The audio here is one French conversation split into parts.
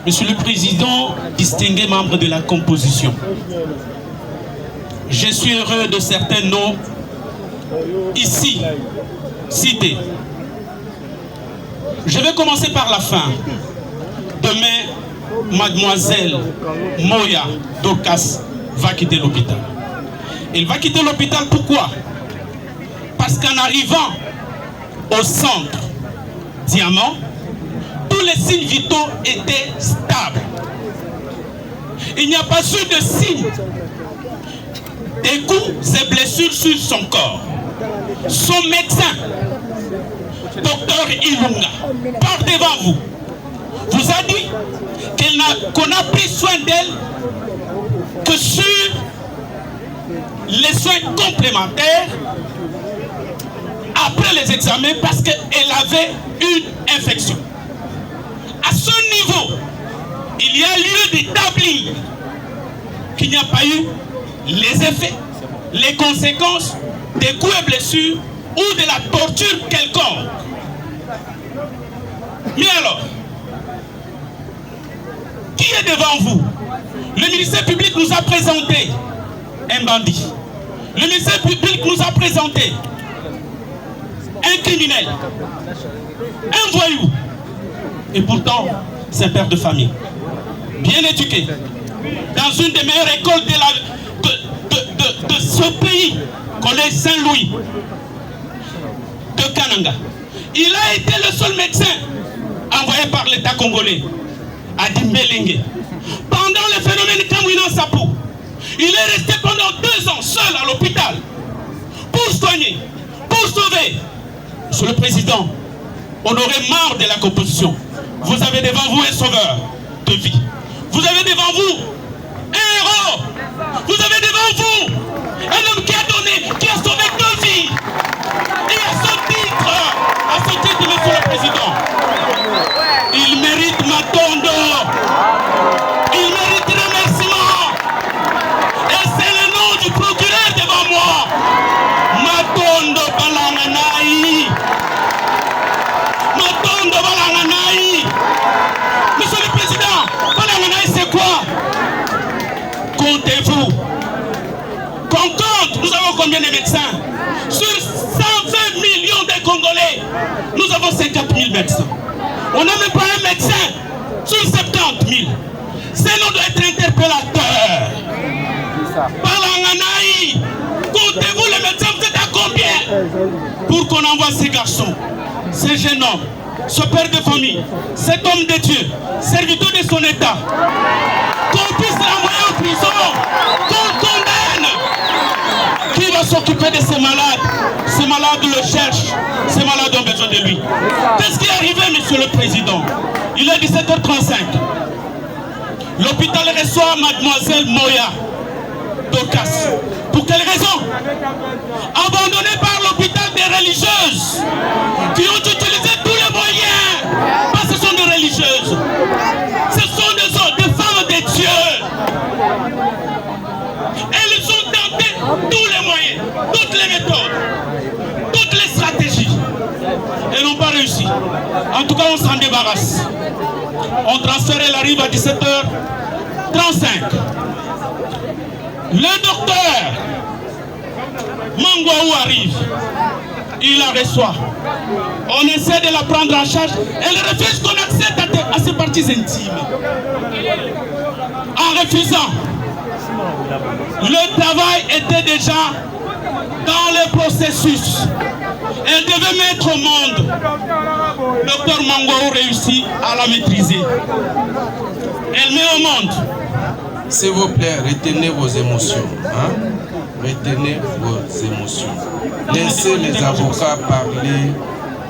Monsieur le Président, distingués membres de la composition, je suis heureux de certains noms ici cités. Je vais commencer par la fin. Demain, mademoiselle Moya Dorcas va quitter l'hôpital. Elle va quitter l'hôpital pourquoi? Parce qu'en arrivant au centre Diamant, tous les signes vitaux étaient stables. Il n'y a pas eu de signes des coups et blessures sur son corps. Son médecin, docteur Ilunga, par devant vous, vous a dit qu'on a pris soin d'elle que sur les soins complémentaires après les examens parce qu'elle avait une infection. À ce niveau, il y a lieu d'établir qu'il n'y a pas eu les effets, les conséquences des coups et blessures ou de la torture quelconque. Mais alors, qui est devant vous? Le ministère public nous a présenté un bandit. Le ministère public nous a présenté un criminel, un voyou. Et pourtant, c'est un père de famille, bien éduqué, dans une des meilleures écoles de ce pays, Collège Saint-Louis, de Kananga. Il a été le seul médecin envoyé par l'État congolais à Dimbelenge. Pendant le phénomène Kamwina Sapou, il est resté pendant 2 ans seul à l'hôpital pour soigner, pour sauver. Monsieur le Président, on aurait marre de la composition. Vous avez devant vous un sauveur de vie. Vous avez devant vous un héros. Vous avez devant vous un homme qui a donné, qui a sauvé 2 vies. Et à ce titre, Monsieur le Président, il mérite Matondo. Il mérite remerciement. Et c'est le nom du procureur devant moi. Matondo Balanganaï. Matondo Balanganaï. Monsieur le Président, Balanganaï c'est quoi? Comptez-vous. Qu'on compte, nous avons combien de médecins? Sur 120 millions de Congolais, nous avons 50 000 médecins. On n'a même pas un médecin sur 70 000. Ce nom doit être interpellateur. Balanganaï, comptez-vous les médecins, vous êtes à combien? Pour qu'on envoie ces garçons, ces jeunes hommes, ce père de famille, cet homme de Dieu, serviteur de son État, qu'on puisse l'envoyer en prison, qu'on condamne. Qui va s'occuper de ces malades? Ces malades le cherchent, ces malades ont besoin de lui. Qu'est-ce qui est arrivé, Monsieur le Président? Il est 17h35. L'hôpital reçoit mademoiselle Moya Dorcas. Pour quelle raison? Abandonnée par l'hôpital des religieuses qui ont utilisé tous les moyens. Parce que ce sont des religieuses. Ce sont des femmes de Dieu. Elles ont tenté tous les moyens, toutes les méthodes, toutes les stratégies. Elles n'ont pas réussi. En tout cas, on s'en débarrasse. On transfère, elle arrive à 17h35. Le docteur Mangwaou arrive. Il la reçoit. On essaie de la prendre en charge. Elle refuse qu'on accède à ses parties intimes. En refusant, le travail était déjà dans le processus. Elle devait mettre au monde. Docteur Mangwaou réussit à la maîtriser. Elle met au monde. S'il vous plaît, retenez vos émotions. Hein? Retenez vos émotions. Laissez les avocats parler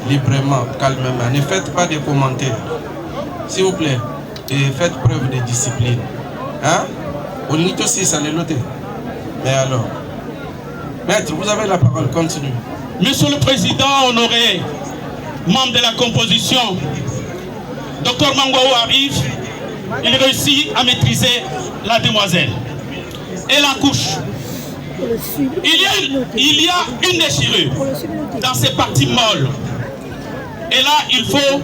librement, calmement. Ne faites pas de commentaires. S'il vous plaît, et faites preuve de discipline. Hein? On dit aussi ça les noter. Mais alors, maître, vous avez la parole, continuez. Monsieur le Président honoré, membre de la composition, Docteur Mangwaou arrive, il réussit à maîtriser la demoiselle. Elle accouche. Il y a une déchirure dans ses parties molles. Et là, il faut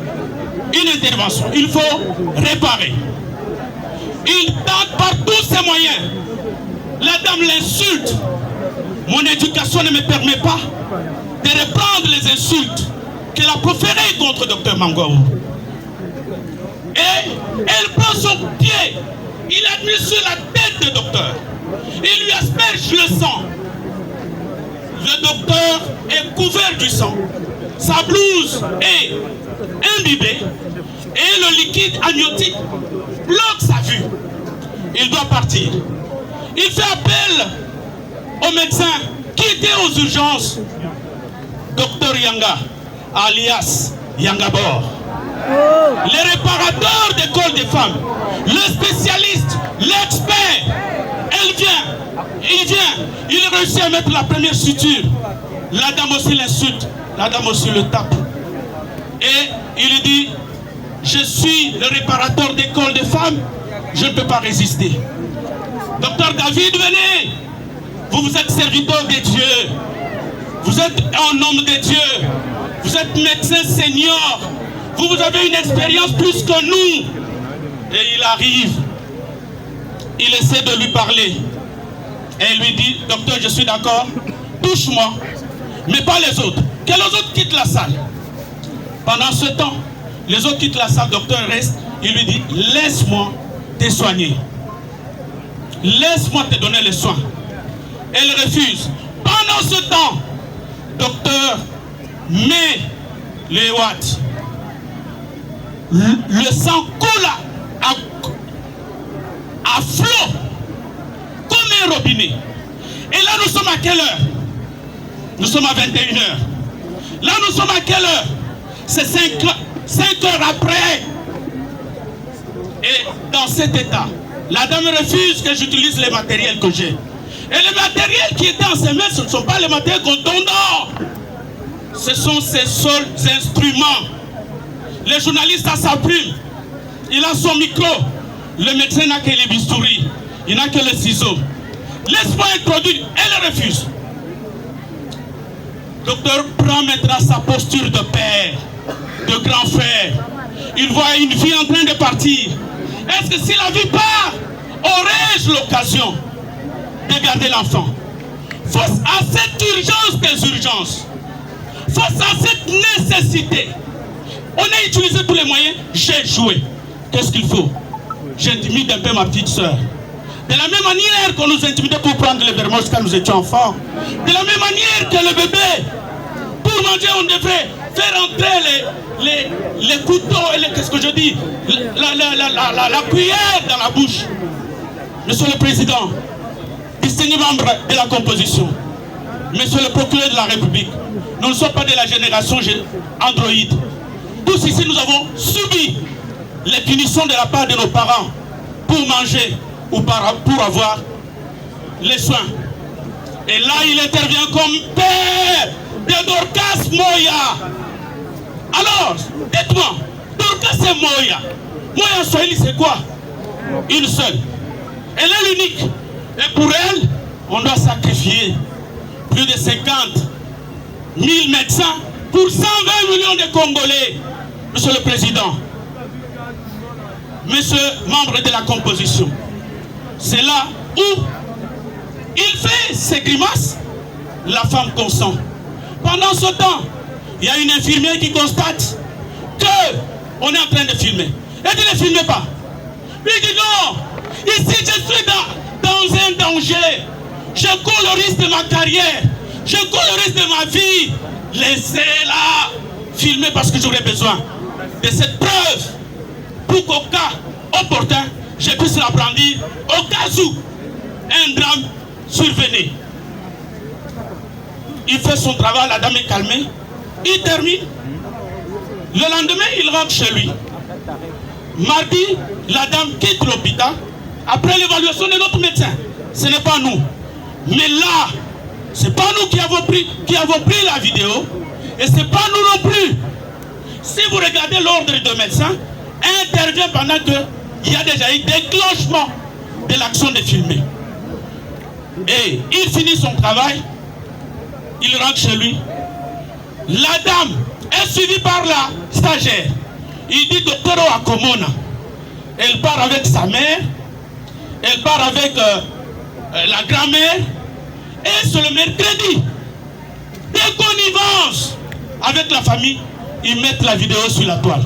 une intervention. Il faut réparer. Il tente par tous ses moyens. La dame l'insulte. Mon éducation ne me permet pas de reprendre les insultes qu'elle a proférées contre Dr Mangou. Et elle prend son pied. Il a mis sur la tête du docteur. Il lui asperge le sang. Le docteur est couvert du sang. Sa blouse est imbibée. Et le liquide amniotique bloque sa vue. Il doit partir. Il fait appel au médecin qui était aux urgences. Docteur Yanga, alias Yangabor. Le réparateur d'école des femmes. Le spécialiste, l'expert. Il réussit à mettre la première suture. La dame aussi l'insulte. La dame aussi le tape. Et il lui dit, je suis le réparateur d'école des femmes, je ne peux pas résister. Docteur David, venez. Vous êtes serviteur de Dieu. Vous êtes un homme de Dieu. Vous êtes médecin senior. Vous avez une expérience plus que nous. Et il arrive. Il essaie de lui parler. Et il lui dit, docteur, je suis d'accord. Touche-moi. Mais pas les autres. Que les autres quittent la salle. Pendant ce temps, les autres quittent la salle, le docteur reste. Il lui dit, laisse-moi te soigner. Laisse-moi te donner les soins. Elle refuse. Pendant ce temps, docteur met les watts. Le sang coule à flot comme un robinet. Et là, nous sommes à quelle heure? Nous sommes à 21h. Là, nous sommes à quelle heure? C'est 5 heures après. Et dans cet état, la dame refuse que j'utilise les matériels que j'ai. Et les matériels qui étaient en ses mains, ce ne sont pas les matériels qu'on donne. Ce sont ses seuls instruments. Le journaliste a sa plume. Il a son micro. Le médecin n'a que les bistouris. Il n'a que les ciseaux. Laisse-moi introduire. Elle refuse. Le docteur prend maintenant sa posture de père, de grand frère. Il voit une vie en train de partir. Est-ce que si la vie part, aurais-je l'occasion de garder l'enfant? Face à cette urgence des urgences, face à cette nécessité, on a utilisé tous les moyens, j'ai joué. Qu'est-ce qu'il faut? J'intimide un peu ma petite soeur. De la même manière qu'on nous intimidait pour prendre les vermos quand nous étions enfants, de la même manière que le bébé, pour manger, on devrait faire entrer les couteaux et qu'est-ce que je dis, la cuillère dans la bouche. Monsieur le Président, distingué membre de la composition, Monsieur le procureur de la République, nous ne sommes pas de la génération Android. Tous ici, nous avons subi les punitions de la part de nos parents pour manger ou pour avoir les soins. Et là, il intervient comme père de Dorcas Moya. Alors, dites-moi, Dorcas c'est Moya. Moya en Swahili, c'est quoi? Une seule. Elle est l'unique. Et pour elle, on doit sacrifier plus de 50 000 médecins pour 120 millions de Congolais. Monsieur le Président, Monsieur membre de la composition, c'est là où il fait ses grimaces, la femme consent. Pendant ce temps, il y a une infirmière qui constate qu'on est en train de filmer. Elle dit ne filmez pas. Il dit non, ici je suis dans un danger. Je cours le risque de ma carrière. Je cours le risque de ma vie. Laissez-la filmer parce que j'aurai besoin de cette preuve pour qu'au cas opportun, je puisse la brandir au cas où un drame survenait. Il fait son travail, la dame est calmée. Il termine. Le lendemain, il rentre chez lui. Mardi, la dame quitte l'hôpital après l'évaluation de notre médecin. Ce n'est pas nous. Mais là, ce n'est pas nous qui avons pris la vidéo. Et ce n'est pas nous non plus. Si vous regardez l'ordre de médecin, intervient pendant qu'il y a déjà eu déclenchement de l'action de filmer. Et il finit son travail. Il rentre chez lui. La dame est suivie par la stagiaire. Il dit docteur Akomona. Elle part avec sa mère, elle part avec la grand-mère, et c'est le mercredi. Dès connivence avec la famille, ils mettent la vidéo sur la toile.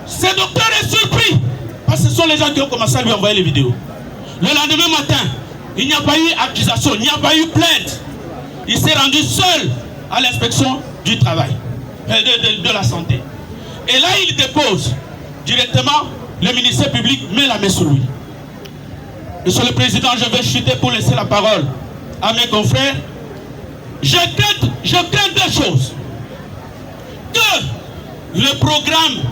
Ce docteur est surpris, parce que ce sont les gens qui ont commencé à lui envoyer les vidéos. Le lendemain matin, il n'y a pas eu accusation, il n'y a pas eu plainte. Il s'est rendu seul à l'inspection du travail, de la santé. Et là, il dépose directement, le ministère public met la main sur lui. Monsieur le Président, je vais chuter pour laisser la parole à mes confrères. Je crains deux choses. Que le programme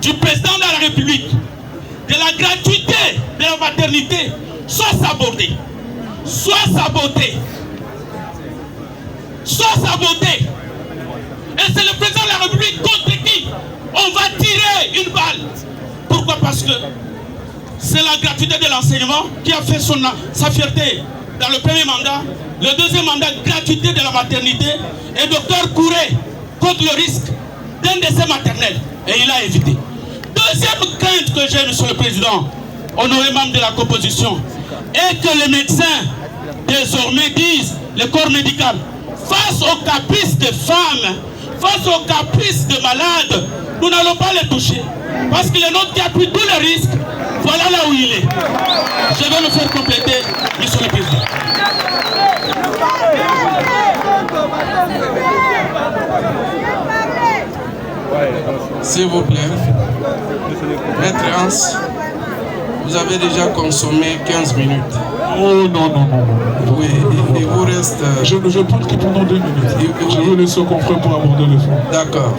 du président de la République, de la gratuité de la maternité, soit saboté. Soit saboté. Soit saboté. Et c'est le président de la République contre qui on va tirer une balle. Pourquoi? Parce que c'est la gratuité de l'enseignement qui a fait sa fierté dans le premier mandat. Le deuxième mandat, gratuité de la maternité. Et docteur courait contre le risque d'un décès maternel. Et il a évité. Deuxième crainte que j'ai, monsieur le Président, honoré membre de la composition, est que les médecins désormais disent, le corps médical, face aux caprices des femmes, face aux caprices des malades, nous n'allons pas les toucher. Parce qu'il est notre qui a pris tous les risques. Voilà là où il est. Je vais le faire compléter, monsieur le Président. S'il vous plaît, Maître Hans, vous avez déjà consommé 15 minutes. Oh non. Oui, il vous reste... Je parle que pendant 2 minutes. Je veux laisser au confrère pour aborder le fond. D'accord.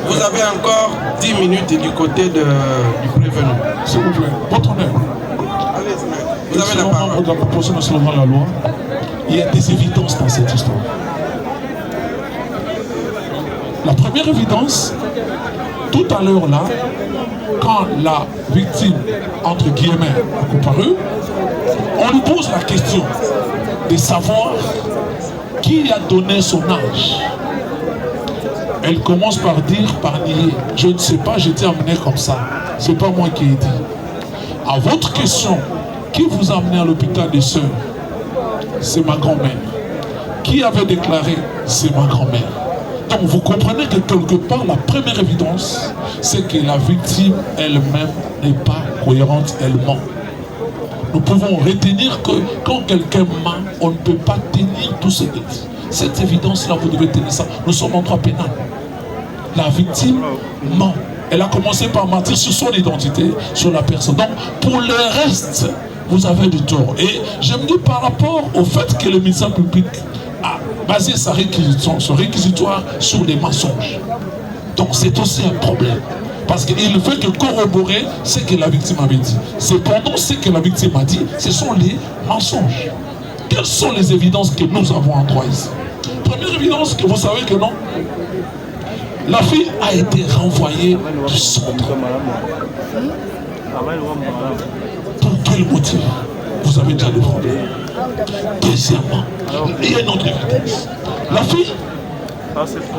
Vous avez encore 10 minutes du côté du prévenu. S'il vous plaît, votre honneur. Vous avez la parole. De la proposition selon la loi, il y a des évidences dans cette histoire. La première évidence, tout à l'heure là, quand la victime, entre guillemets, a comparu, on lui pose la question de savoir qui a donné son âge. Elle commence par dire, par nier. Je ne sais pas, j'étais amené comme ça. C'est pas moi qui ai dit. À votre question, qui vous a amené à l'hôpital des sœurs? C'est ma grand-mère. Qui avait déclaré? C'est ma grand-mère. Donc vous comprenez que quelque part, la première évidence, c'est que la victime elle-même n'est pas cohérente, elle ment. Nous pouvons retenir que quand quelqu'un ment, on ne peut pas tenir tout ce qu'il dit. Cette évidence-là, vous devez tenir ça. Nous sommes en droit pénal. La victime ment. Elle a commencé par mentir sur son identité, sur la personne. Donc, pour le reste, vous avez du tort. Et je me dis par rapport au fait que le ministère public a basé son réquisitoire sur des mensonges. Donc, c'est aussi un problème. Parce qu'il ne fait que corroborer ce que la victime avait dit. Cependant, ce que la victime a dit, ce sont les mensonges. Quelles sont les évidences que nous avons en droit ici? Première évidence, que vous savez que non, la fille a été renvoyée du centre. Pour quel motif? Vous avez déjà le problème. Deuxièmement, il y a une autre évidence. La fille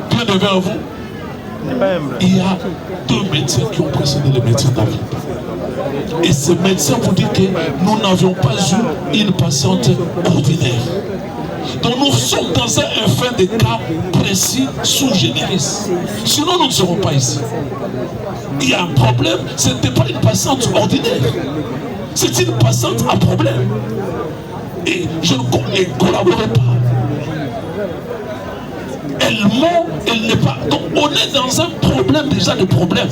vient devant vous. Il y a 2 médecins qui ont précédé les médecins d'Afrique. Et ces médecins vous disent que nous n'avions pas eu une patiente ordinaire. Donc nous sommes dans un fin de cas précis sous généris. Sinon nous ne serons pas ici. Il y a un problème, ce n'était pas une patiente ordinaire. C'est une patiente à problème. Et je ne collaborerai pas. Elle ment, elle n'est pas... Donc on est dans un problème, déjà de problème.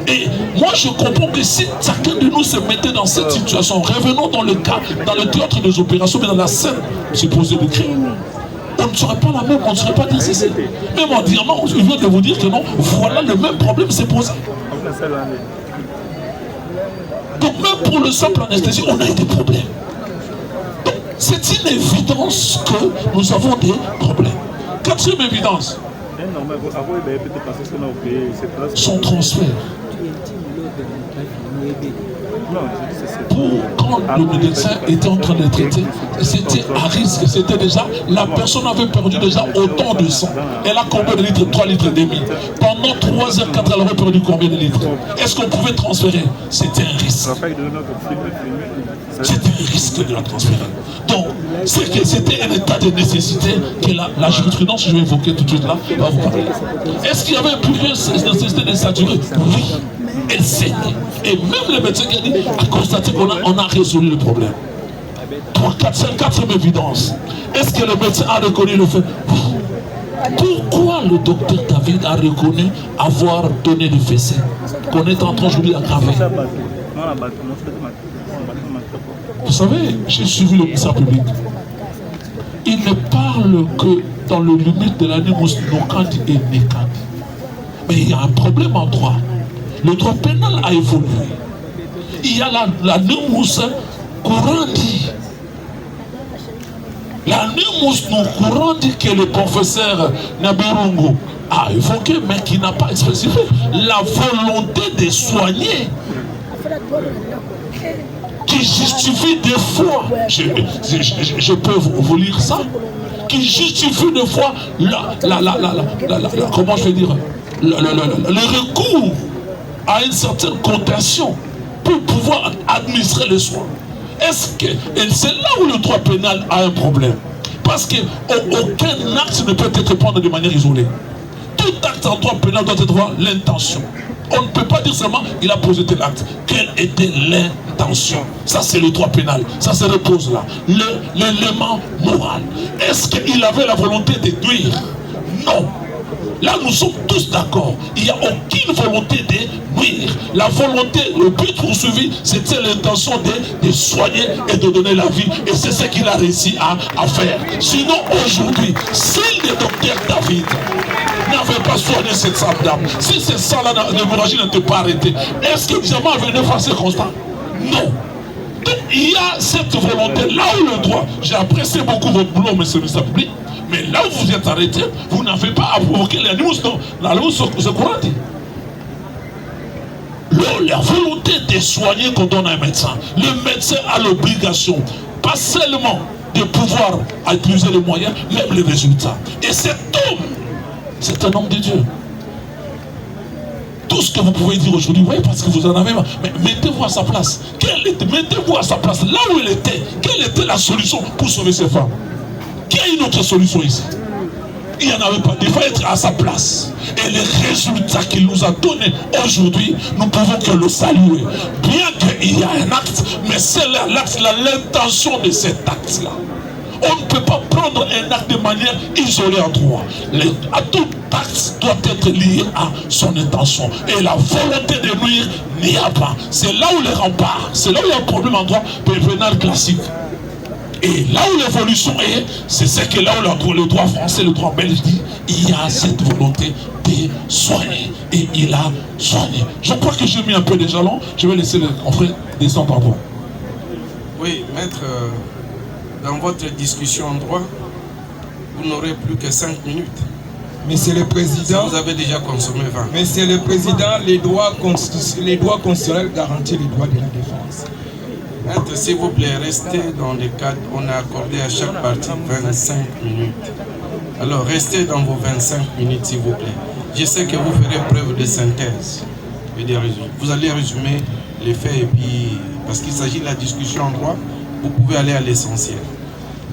Et moi je comprends que si chacun de nous se mettait dans cette situation, revenons dans le cas, dans le théâtre des opérations, mais dans la scène supposée de crime, on ne serait pas la même, on ne serait pas nécessaire. Même en disant non, je viens de vous dire que non, voilà le même problème s'est posé. Donc même pour le simple anesthésie, on a eu des problèmes. Donc c'est une évidence que nous avons des problèmes. Quatrième évidence, son transfert. Quand le médecin était en train de traiter, c'était à risque, c'était déjà, la personne avait perdu déjà autant de sang. Elle a combien de litres? 3 litres et demi. Pendant 3 heures, 4 heures, elle avait perdu combien de litres? Est-ce qu'on pouvait transférer? C'était un risque. C'était un risque de la transférer. Donc, c'était un état de nécessité que la jurisprudence, je vais évoquer tout de suite là, va vous parler. Est-ce qu'il y avait plus de nécessité de saturer? Oui. Elle saignait. Et même le médecin qui a dit, a constaté qu'on a résolu le problème. 3, 4, 5, 4 évidences. Est-ce que le médecin a reconnu le fait? Pourquoi le docteur David a reconnu avoir donné le fessé qu'on est en train aujourd'hui d'aggraver? Vous savez, j'ai suivi le ministère public. Il ne parle que dans le limite de la numus nocandi et necandi. Mais il y a un problème en droit. Le droit pénal a évolué. Il y a la numus curandi. La numus curandi que le professeur Nabirungu a évoqué, mais qui n'a pas spécifié. La volonté de soigner. Qui justifie des fois, je peux vous lire ça, qui justifie des fois comment je vais dire, le recours à une certaine contention pour pouvoir administrer les soins. Est-ce que, et c'est là où le droit pénal a un problème, parce qu'aucun acte ne peut être pris de manière isolée. Tout acte en droit pénal doit être l'intention. On ne peut pas dire seulement il a posé tel acte. Quelle était l'intention? Ça c'est le droit pénal. Ça se repose là. L'élément moral. Est-ce qu'il avait la volonté de nuire? Non. Là nous sommes tous d'accord. Il n'y a aucune volonté de nuire. La volonté, le but poursuivi, c'était l'intention de soigner et de donner la vie. Et c'est ce qu'il a réussi à faire. Sinon aujourd'hui, si le docteur David n'avait pas soigné cette dame, si cette sang-là, l'hémorragie n'était pas arrêtée, est-ce que Diamant venait faire ce constat? Non. Donc il y a cette volonté, là où le droit, j'ai apprécié beaucoup votre boulot, monsieur le ministre public, mais là où vous êtes arrêté, vous n'avez pas à provoquer les news, non, la news se courante. La volonté de soigner qu'on donne à un médecin, le médecin a l'obligation, pas seulement de pouvoir utiliser les moyens, même les résultats. Et cet homme, c'est un homme de Dieu. Tout ce que vous pouvez dire aujourd'hui, oui, parce que vous en avez marre, mais mettez-vous à sa place. Mettez-vous à sa place, là où il était. Quelle était la solution pour sauver ces femmes? Qui a une autre solution ici? Il n'y en avait pas. Il faut être à sa place. Et les résultats qu'il nous a donnés aujourd'hui, nous pouvons que le saluer. Bien qu'il y a un acte, mais c'est l'acte, l'intention de cet acte-là. On ne peut pas prendre un acte de manière isolée en droit. Tout acte doit être lié à son intention. Et la volonté de nuire n'y a pas. C'est là où les remparts, c'est là où il y a un problème en droit pénal classique. Et là où l'évolution est, c'est ce que là où le droit français, le droit belge dit, il y a cette volonté de soigner. Et il a soigné. Je crois que j'ai mis un peu de jalons. Je vais laisser le confrère descendre, pardon. Oui, maître, dans votre discussion en droit, vous n'aurez plus que 5 minutes. Monsieur le Président, vous avez déjà consommé 20. Monsieur le Président, les droits constitutionnels garantissent les droits de la défense. Maître, s'il vous plaît, restez dans le cadre. On a accordé à chaque partie 25 minutes. Alors, restez dans vos 25 minutes, s'il vous plaît. Je sais que vous ferez preuve de synthèse et de résumé. Vous allez résumer les faits et puis, parce qu'il s'agit de la discussion en droit, vous pouvez aller à l'essentiel.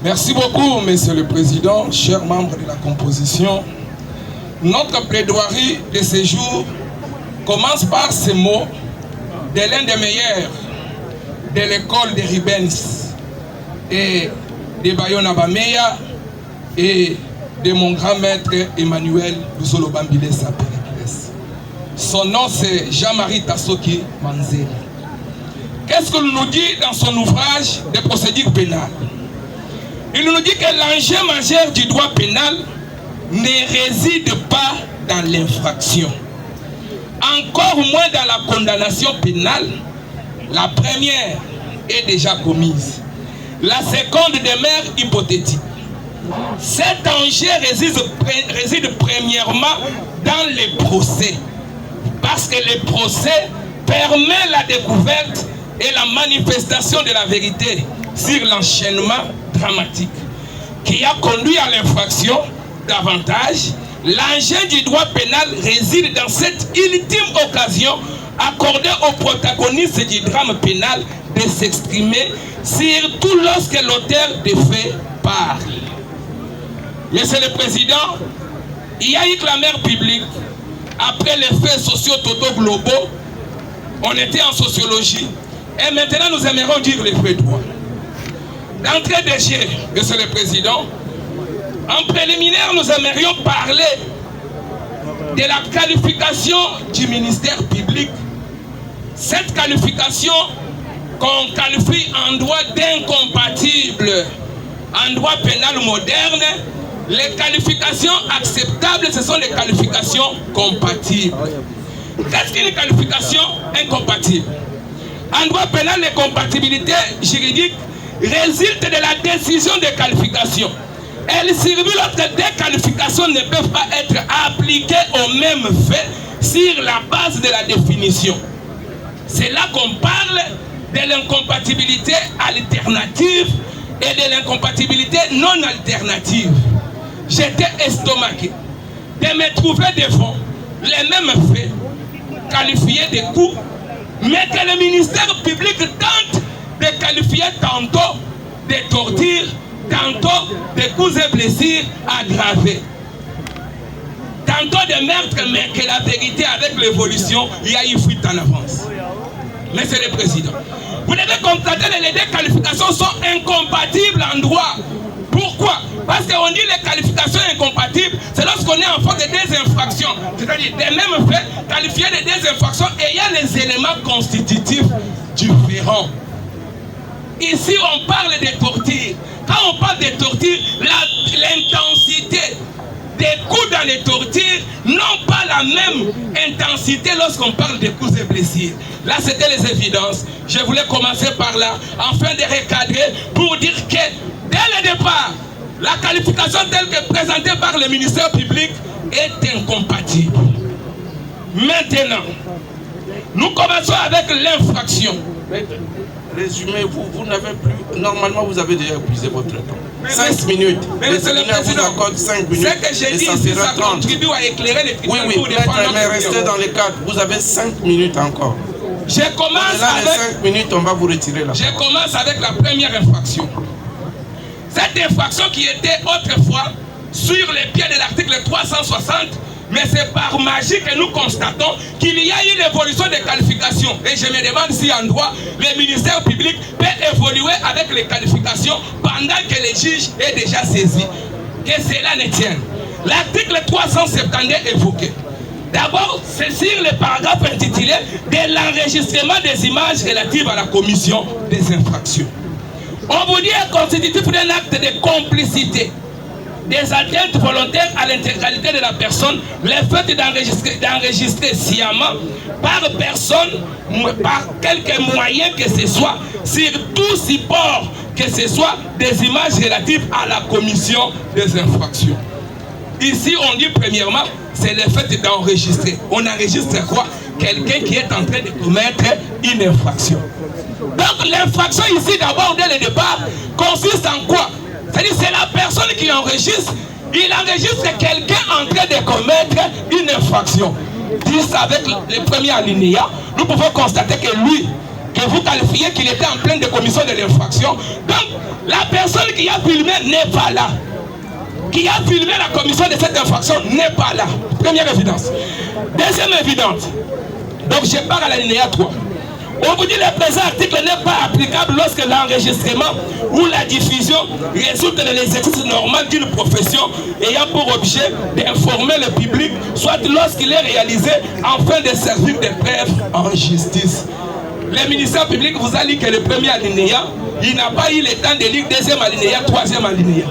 Merci beaucoup, Monsieur le Président, chers membres de la composition. Notre plaidoirie de ce jour commence par ces mots de l'un des meilleurs de l'école de Ribens et de Bayona Bameya et de mon grand maître Emmanuel Luzolo-Bambile Sapéricles. Son nom c'est Jean-Marie Tassoki Manzeli. Qu'est-ce qu'il nous dit dans son ouvrage de procédure pénale? Il nous dit que l'enjeu majeur du droit pénal ne réside pas dans l'infraction. Encore moins dans la condamnation pénale. La première est déjà commise. La seconde demeure hypothétique. Cet enjeu réside premièrement dans les procès. Parce que les procès permet la découverte et la manifestation de la vérité sur l'enchaînement dramatique qui a conduit à l'infraction. Davantage, l'enjeu du droit pénal réside dans cette ultime occasion accordée aux protagonistes du drame pénal de s'exprimer, surtout lorsque l'auteur des faits parle. Monsieur le Président, il y a eu clameur publique après les faits sociaux totaux globaux. On était en sociologie et maintenant nous aimerions dire les faits droits. D'entrée de jeu, Monsieur le Président, en préliminaire, nous aimerions parler de la qualification du ministère public. Cette qualification qu'on qualifie en droit d'incompatible, en droit pénal moderne, les qualifications acceptables, ce sont les qualifications compatibles. Qu'est-ce qu'une qualification incompatible? En droit pénal, les compatibilités juridiques résultent de la décision de qualification. Elle survient lorsque des qualifications ne peuvent pas être appliquées au même fait sur la base de la définition. C'est là qu'on parle de l'incompatibilité alternative et de l'incompatibilité non alternative. J'étais estomaqué de me trouver devant les mêmes faits qualifiés de coups, mais que le ministère public tente de qualifier tantôt de torture, tantôt de coups et blessures aggravés, tantôt de meurtre, mais que la vérité, avec l'évolution, il y a une fuite en avance. Monsieur le Président, vous devez constater que les deux qualifications sont incompatibles en droit. Pourquoi? Parce qu'on dit les qualifications incompatibles, c'est lorsqu'on est en face de deux infractions, c'est-à-dire des mêmes faits qualifiés de deux infractions ayant les éléments constitutifs différents. Ici, on parle de torture. Quand on parle de torture, l'intensité des coups dans les tortures n'ont pas la même intensité lorsqu'on parle de coups et blessures. Là, c'était les évidences. Je voulais commencer par là, afin de recadrer, pour dire que, dès le départ, la qualification telle que présentée par le ministère public est incompatible. Maintenant, nous commençons avec l'infraction. Résumez, vous n'avez plus... Normalement, vous avez déjà épuisé votre temps. 5 minutes. Mais le Président vous accorde 5 minutes. Ce que j'ai dit, ça contribue à éclairer les tribunaux. Oui, mais restez dans les cadres. Vous avez 5 minutes encore. Je commence avec... avec... 5 minutes, on va vous retirer la Je commence avec la première infraction. Cette infraction qui était autrefois sur les pieds de l'article 360, mais c'est par magie que nous constatons qu'il y a eu l'évolution des qualifications. Et je me demande si en droit, le ministère public peut évoluer avec les qualifications pendant que le juge est déjà saisi. Que cela ne tienne. L'article 372 est évoqué. D'abord, c'est sur le paragraphe intitulé de l'enregistrement des images relatives à la commission des infractions. On vous dit constitutif d'un acte de complicité, des atteintes volontaires à l'intégralité de la personne, le fait d'enregistrer sciemment par personne, par quelque moyen que ce soit, sur tout support que ce soit, des images relatives à la commission des infractions. Ici, on dit premièrement, c'est le fait d'enregistrer. On enregistre quoi? Quelqu'un qui est en train de commettre une infraction. Donc l'infraction ici, d'abord, dès le départ, consiste en quoi? C'est-à-dire c'est la personne qui enregistre. Il enregistre quelqu'un en train de commettre une infraction. 10 avec le premier alinéa, nous pouvons constater que lui, que vous qualifiez qu'il était en pleine de commission de l'infraction. Donc la personne qui a filmé n'est pas là. Qui a filmé la commission de cette infraction n'est pas là. Première évidence. Deuxième évidence. Donc je pars à l'alinéa 3. On vous dit que le présent article n'est pas applicable lorsque l'enregistrement ou la diffusion résulte de l'exercice normal d'une profession ayant pour objet d'informer le public, soit lorsqu'il est réalisé afin de servir de preuve en justice. Le ministère public vous a dit que le premier alinéa, il n'a pas eu le temps de lire deuxième alinéa, troisième alinéa.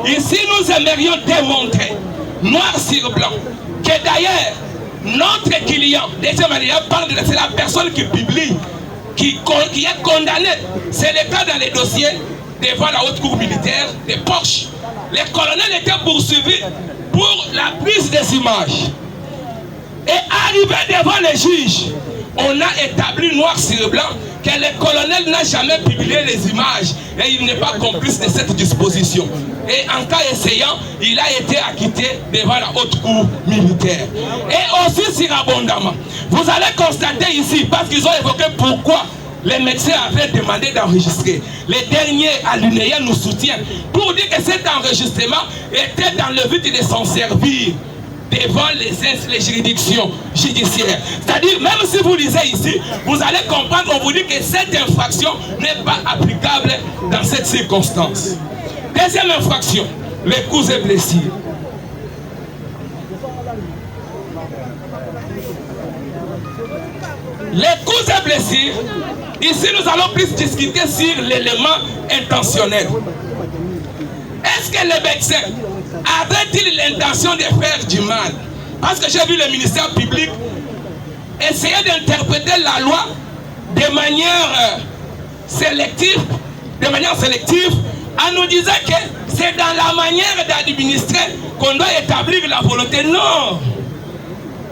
Ici, nous aimerions démontrer, noir sur blanc, que d'ailleurs, notre client, deuxième alinéa, parle de c'est la personne qui publie, qui est condamnée. C'est le cas dans les dossiers devant la haute cour militaire de Porsche. Le colonel était poursuivi pour la prise des images. Et arrivé devant les juges, on a établi noir sur blanc que le colonel n'a jamais publié les images et il n'est pas complice de cette disposition. Et en cas essayant, il a été acquitté devant la haute cour militaire. Et aussi surabondamment, vous allez constater ici, parce qu'ils ont évoqué pourquoi les médecins avaient demandé d'enregistrer. Les derniers alinéas nous soutiennent pour dire que cet enregistrement était dans le but de s'en servir devant les juridictions judiciaires. C'est-à-dire, même si vous lisez ici, vous allez comprendre, on vous dit que cette infraction n'est pas applicable dans cette circonstance. Deuxième infraction, les coups et blessures. Les coups et blessures, ici nous allons plus discuter sur l'élément intentionnel. Est-ce que les médecins avaient-ils l'intention de faire du mal? Parce que j'ai vu le ministère public essayer d'interpréter la loi de manière sélective, en nous disant que c'est dans la manière d'administrer qu'on doit établir la volonté. Non!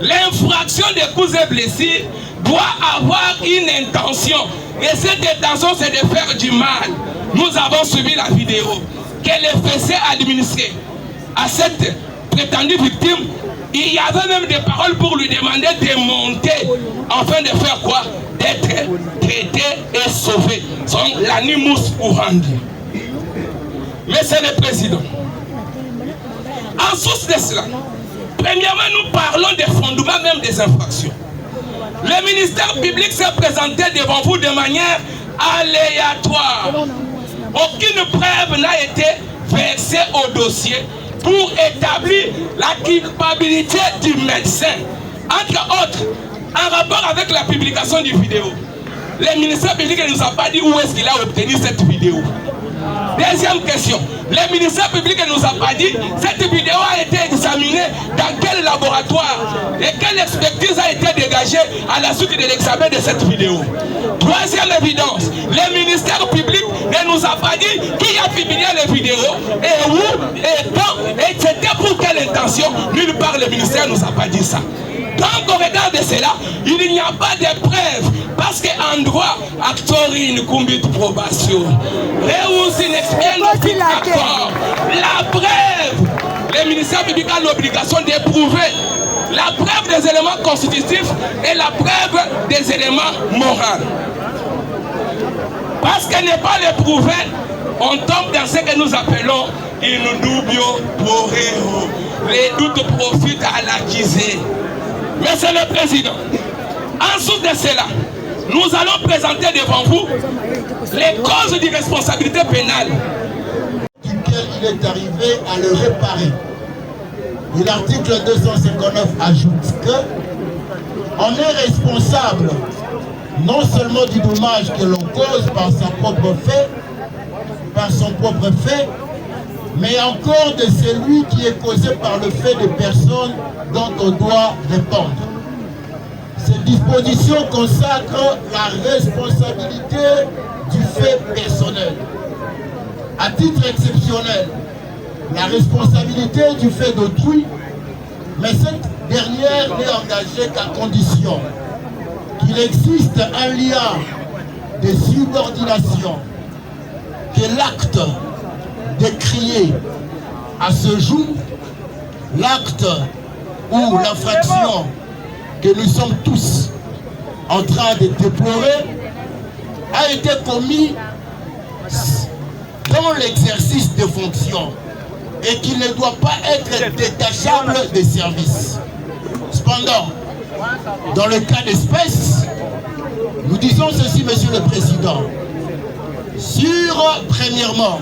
L'infraction des coups et blessures doit avoir une intention. Et cette intention, c'est de faire du mal. Nous avons suivi la vidéo que les fessées administrées à cette prétendue victime, il y avait même des paroles pour lui demander de monter afin de faire quoi? D'être traité et sauvé. C'est l'animus curandi. Monsieur le Président, en source de cela, premièrement, nous parlons des fondements même des infractions. Le ministère public s'est présenté devant vous de manière aléatoire. Aucune preuve n'a été versée au dossier pour établir la culpabilité du médecin. Entre autres, en rapport avec la publication du vidéo, le ministère public ne nous a pas dit où est-ce qu'il a obtenu cette vidéo. Deuxième question, le ministère public ne nous a pas dit cette vidéo a été examinée dans quel laboratoire et quelle expertise a été dégagée à la suite de l'examen de cette vidéo. Troisième évidence, le ministère public ne nous a pas dit qui a publié les vidéos et où et quand et c'était pour quelle intention. Nulle part le ministère ne nous a pas dit ça. Donc au regard de cela, il n'y a pas de preuve parce qu'en droit, actori ne combit probation. Réussi n'expérience accord. La preuve, le ministère public a l'obligation d'éprouver la preuve des éléments constitutifs et la preuve des éléments moraux. Parce qu'elle n'est pas l'éprouver, on tombe dans ce que nous appelons in dubio pro reo. Les doutes profitent à l'accusé. Monsieur le Président, en dessous de cela, nous allons présenter devant vous les causes d'irresponsabilité pénale. Duquel il est arrivé à le réparer. Et l'article 259 ajoute que on est responsable non seulement du dommage que l'on cause par son propre fait, mais encore de celui qui est causé par le fait de personnes dont on doit répondre. Cette disposition consacre la responsabilité du fait personnel. À titre exceptionnel, la responsabilité du fait d'autrui, mais cette dernière n'est engagée qu'à condition qu'il existe un lien de subordination, que l'acte décrié à ce jour, l'acte ou l'infraction que nous sommes tous en train de déplorer, a été commis dans l'exercice de fonctions et qu'il ne doit pas être détachable des services. Cependant, dans le cas d'espèce, nous disons ceci, Monsieur le Président, sur, premièrement,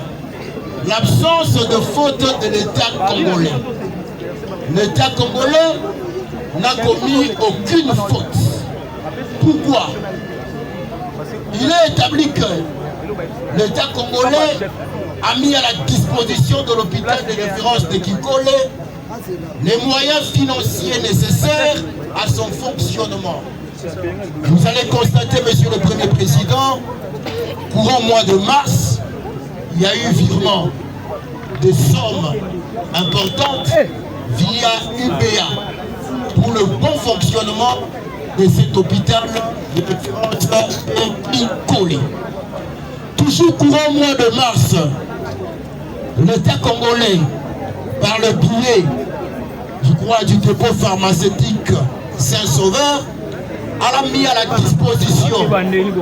l'absence de faute de l'État congolais. L'État congolais n'a commis aucune faute. Pourquoi? Il est établi que l'État congolais a mis à la disposition de l'hôpital de référence de Kikole les moyens financiers nécessaires à son fonctionnement. Vous allez constater, Monsieur le Premier Président, courant mois de mars, il y a eu virement de sommes importantes via UBA pour le bon fonctionnement de cet hôpital de référence est collé. Toujours courant mois de mars, l'État congolais, par le biais, je crois, du dépôt pharmaceutique Saint-Sauveur, a mis à la disposition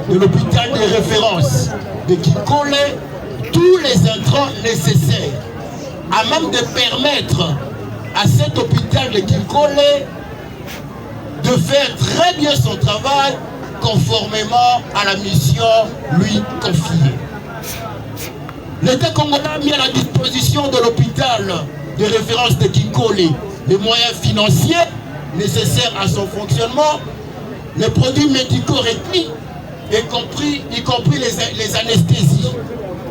de l'hôpital de référence de Kinkole tous les intrants nécessaires, à même de permettre à cet hôpital de Kinkole de faire très bien son travail conformément à la mission lui confiée. L'État congolais a mis à la disposition de l'hôpital de référence de Kinkole les moyens financiers nécessaires à son fonctionnement, les produits médicaux requis, y compris les anesthésies,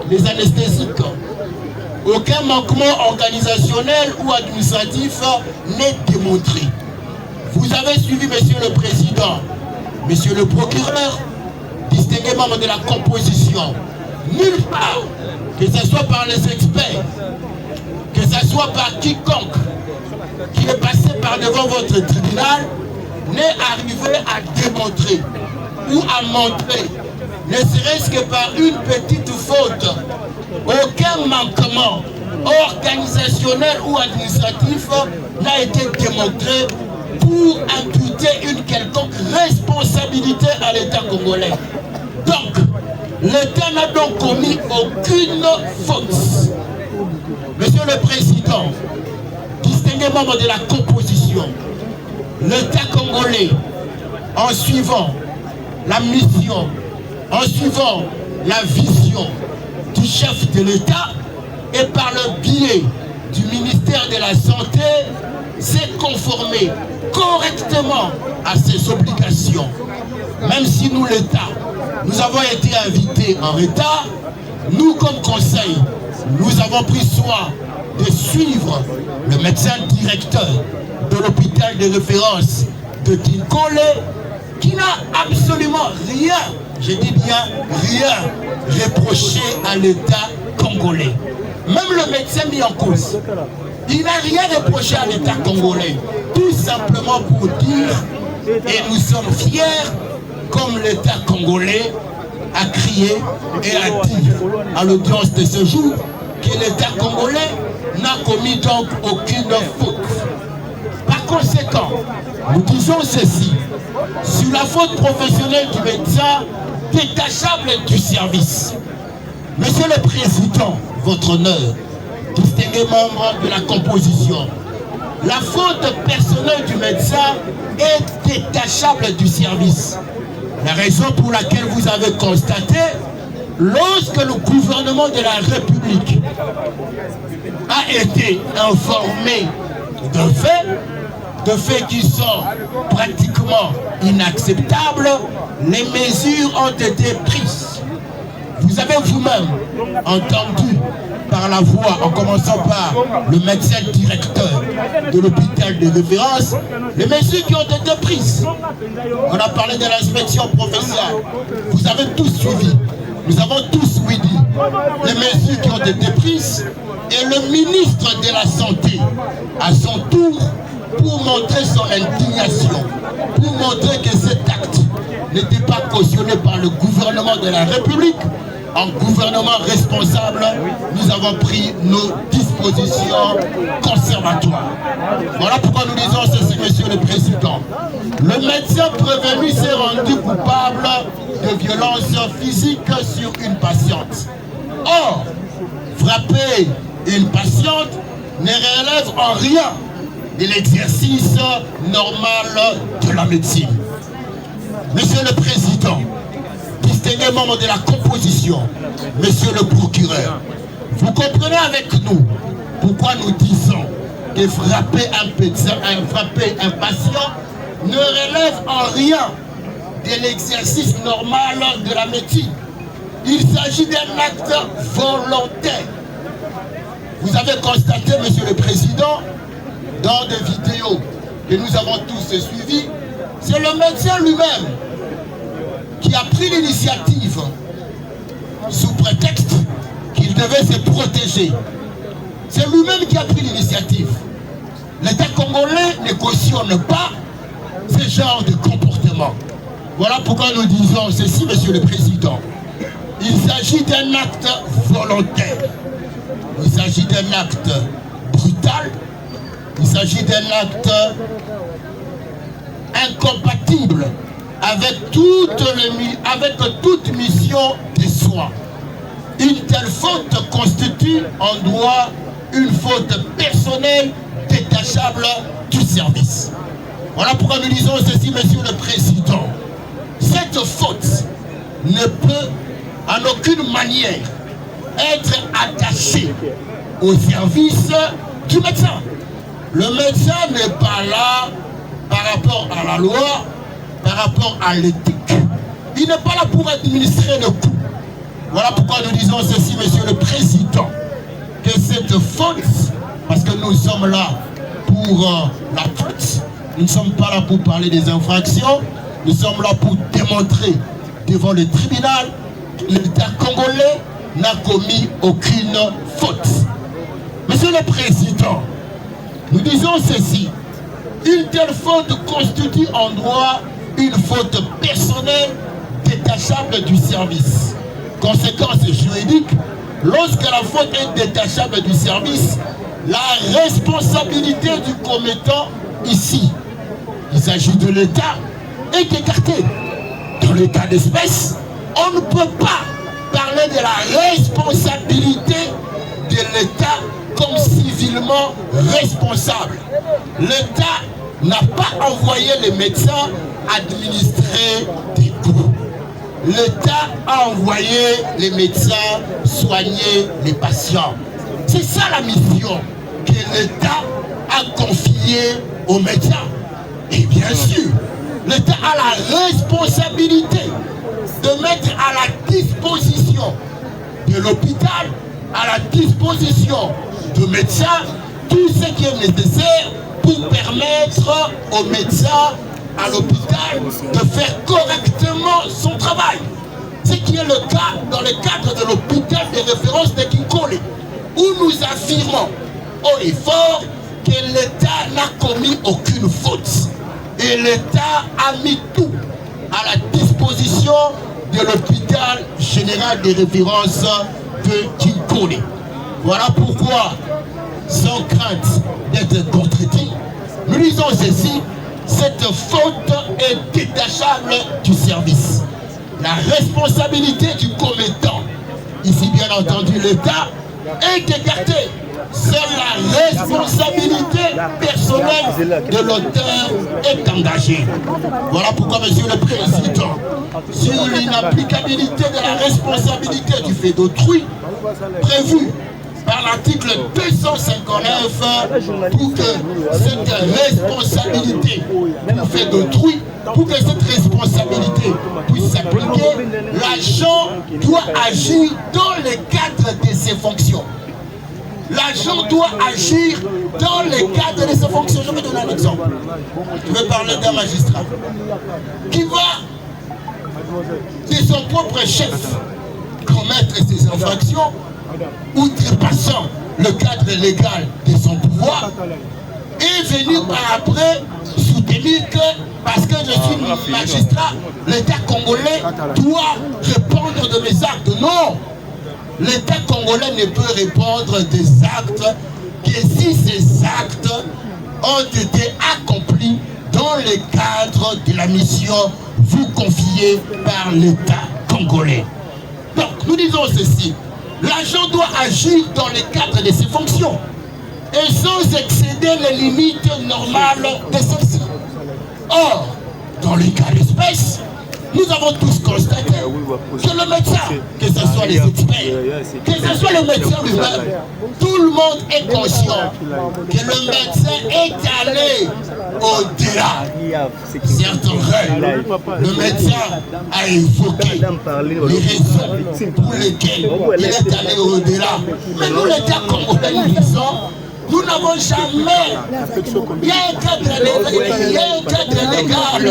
les anesthésiques. Aucun manquement organisationnel ou administratif n'est démontré. Vous avez suivi, Monsieur le Président, Monsieur le Procureur, distingué membre de la composition. Nulle part, que ce soit par les experts, que ce soit par quiconque qui est passé par devant votre tribunal, n'est arrivé à démontrer ou à montrer, ne serait-ce que par une petite faute, aucun manquement organisationnel ou administratif n'a été démontré pour imputer une quelconque responsabilité à l'État congolais. Donc, l'État n'a donc commis aucune faute. Monsieur le Président, distingué membre de la composition, l'État congolais, en suivant la mission, en suivant la vision du chef de l'État et par le biais du ministère de la Santé, s'est conformé correctement à ses obligations. Même si nous, l'État, nous avons été invités en retard, nous, comme conseil, nous avons pris soin de suivre le médecin directeur de l'hôpital de référence de Kinkole, qui n'a absolument rien, je dis bien rien, reproché à l'État congolais. Même le médecin mis en cause, il n'a rien reproché à l'État congolais, tout simplement pour dire, et nous sommes fiers, comme l'État congolais a crié et a dit à l'audience de ce jour, que l'État congolais n'a commis donc aucune faute. Par conséquent, nous disons ceci, sur la faute professionnelle du médecin détachable du service. Monsieur le Président, votre honneur, distingué membre de la composition, la faute personnelle du médecin est détachable du service. La raison pour laquelle vous avez constaté, lorsque le gouvernement de la République a été informé de faits qui sont pratiquement inacceptables, les mesures ont été prises. Vous avez vous-même entendu par la voix, en commençant par le médecin directeur de l'hôpital de référence, les mesures qui ont été prises. On a parlé de l'inspection provinciale. Vous avez tous suivi. Nous avons tous oui dit les mesures qui ont été prises, et le ministre de la Santé, à son tour, pour montrer son indignation, pour montrer que cet acte n'était pas cautionné par le gouvernement de la République, en gouvernement responsable, nous avons pris nos dispositions conservatoires. Voilà pourquoi nous disons ceci, Monsieur le Président. Le médecin prévenu s'est rendu coupable de violences physiques sur une patiente. Or, frapper une patiente ne relève en rien de l'exercice normal de la médecine. Monsieur le Président, distingué membre de la composition, Monsieur le Procureur, vous comprenez avec nous pourquoi nous disons que frapper un patient ne relève en rien de l'exercice normal de la médecine. Il s'agit d'un acte volontaire. Vous avez constaté, Monsieur le Président, dans des vidéos que nous avons tous suivies, c'est le médecin lui-même qui a pris l'initiative sous prétexte qu'il devait se protéger. C'est lui-même qui a pris l'initiative. L'État congolais ne cautionne pas ce genre de comportement. correctement. Voilà pourquoi nous disons ceci, Monsieur le Président. Il s'agit d'un acte volontaire. Il s'agit d'un acte brutal. Il s'agit d'un acte incompatible avec toute mission de soins. Une telle faute constitue en droit une faute personnelle détachable du service. Voilà pourquoi nous disons ceci, Monsieur le Président. Cette faute ne peut en aucune manière être attachée au service du médecin. Le médecin n'est pas là par rapport à la loi, par rapport à l'éthique. Il n'est pas là pour administrer le coup. Voilà pourquoi nous disons ceci, Monsieur le Président, que cette faute, parce que nous sommes là pour la faute, nous ne sommes pas là pour parler des infractions, nous sommes là pour démontrer devant le tribunal que l'État congolais n'a commis aucune faute. Monsieur le Président, nous disons ceci, une telle faute constitue en droit une faute personnelle détachable du service. Conséquence juridique, lorsque la faute est détachable du service, la responsabilité du commettant ici, il s'agit de l'État, est écartée. Dans le cas d'espèce, on ne peut pas parler de la responsabilité de l'État comme civilement responsable. L'État n'a pas envoyé les médecins administrer des coups. L'État a envoyé les médecins soigner les patients. C'est ça la mission que l'État a confiée aux médecins. Et bien sûr, l'État a la responsabilité de mettre à la disposition de l'hôpital, à la disposition de médecins, tout ce qui est nécessaire pour permettre aux médecins à l'hôpital de faire correctement son travail. Ce qui est le cas dans le cadre de l'hôpital de référence de Kinkole, où nous affirmons haut et fort que l'État n'a commis aucune faute. Et l'État a mis tout à la disposition de l'hôpital général de référence de Kinkole. Voilà pourquoi, sans crainte d'être contredit, nous disons ceci, cette faute est détachable du service. La responsabilité du commettant, ici bien entendu l'État, est écartée. Seule la responsabilité personnelle de l'auteur est engagée. Voilà pourquoi, Monsieur le Président, sur l'inapplicabilité de la responsabilité du fait d'autrui, prévue par l'article 259, pour que cette responsabilité du fait d'autrui, pour que cette responsabilité puisse s'appliquer, l'agent doit agir dans le cadre de ses fonctions. L'agent doit agir dans le cadre de ses fonctions. Je vais donner un exemple. Je vais parler d'un magistrat qui va, de son propre chef, commettre ses infractions, outrepassant le cadre légal de son pouvoir, et venir par après soutenir que parce que je suis magistrat, l'État congolais doit répondre de mes actes. Non! L'État congolais ne peut répondre des actes que si ces actes ont été accomplis dans le cadre de la mission vous confiée par l'État congolais. Donc, nous disons ceci. L'agent doit agir dans le cadre de ses fonctions et sans excéder les limites normales de celles-ci. Or, dans le cas d'espèce, nous avons tous constaté que le médecin, que ce soit les experts, que ce soit le médecin lui-même, tout le monde est conscient que le médecin est allé au-delà. Certains rêves, le médecin a évoqué les raisons pour lesquelles il est allé au-delà. Mais nous, l'État congolais, nous disons, nous n'avons jamais, il y a un cadre légal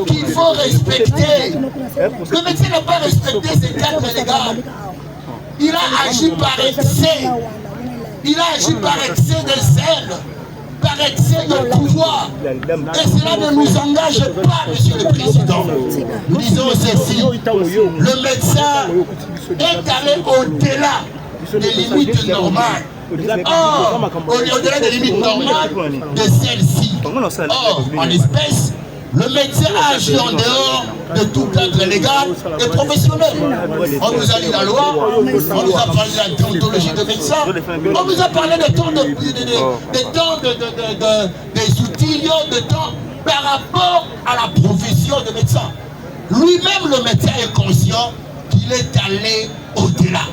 qu'il faut respecter. Le médecin n'a pas respecté ce cadre légal. Il a agi par excès. Il a agi par excès de zèle. par excès de pouvoir. Et cela ne nous engage pas, Monsieur le Président. Nous disons ceci, le médecin est allé au-delà des limites normales. Or, au-delà des limites normales de celles-ci. Or, en espèce, le médecin a agi en dehors de tout cadre légal et professionnel. On nous a dit la loi, on nous a parlé de la déontologie de médecin, on nous a parlé des outils, de temps par rapport à la profession de médecin. Lui-même, le médecin est conscient qu'il est allé au-delà.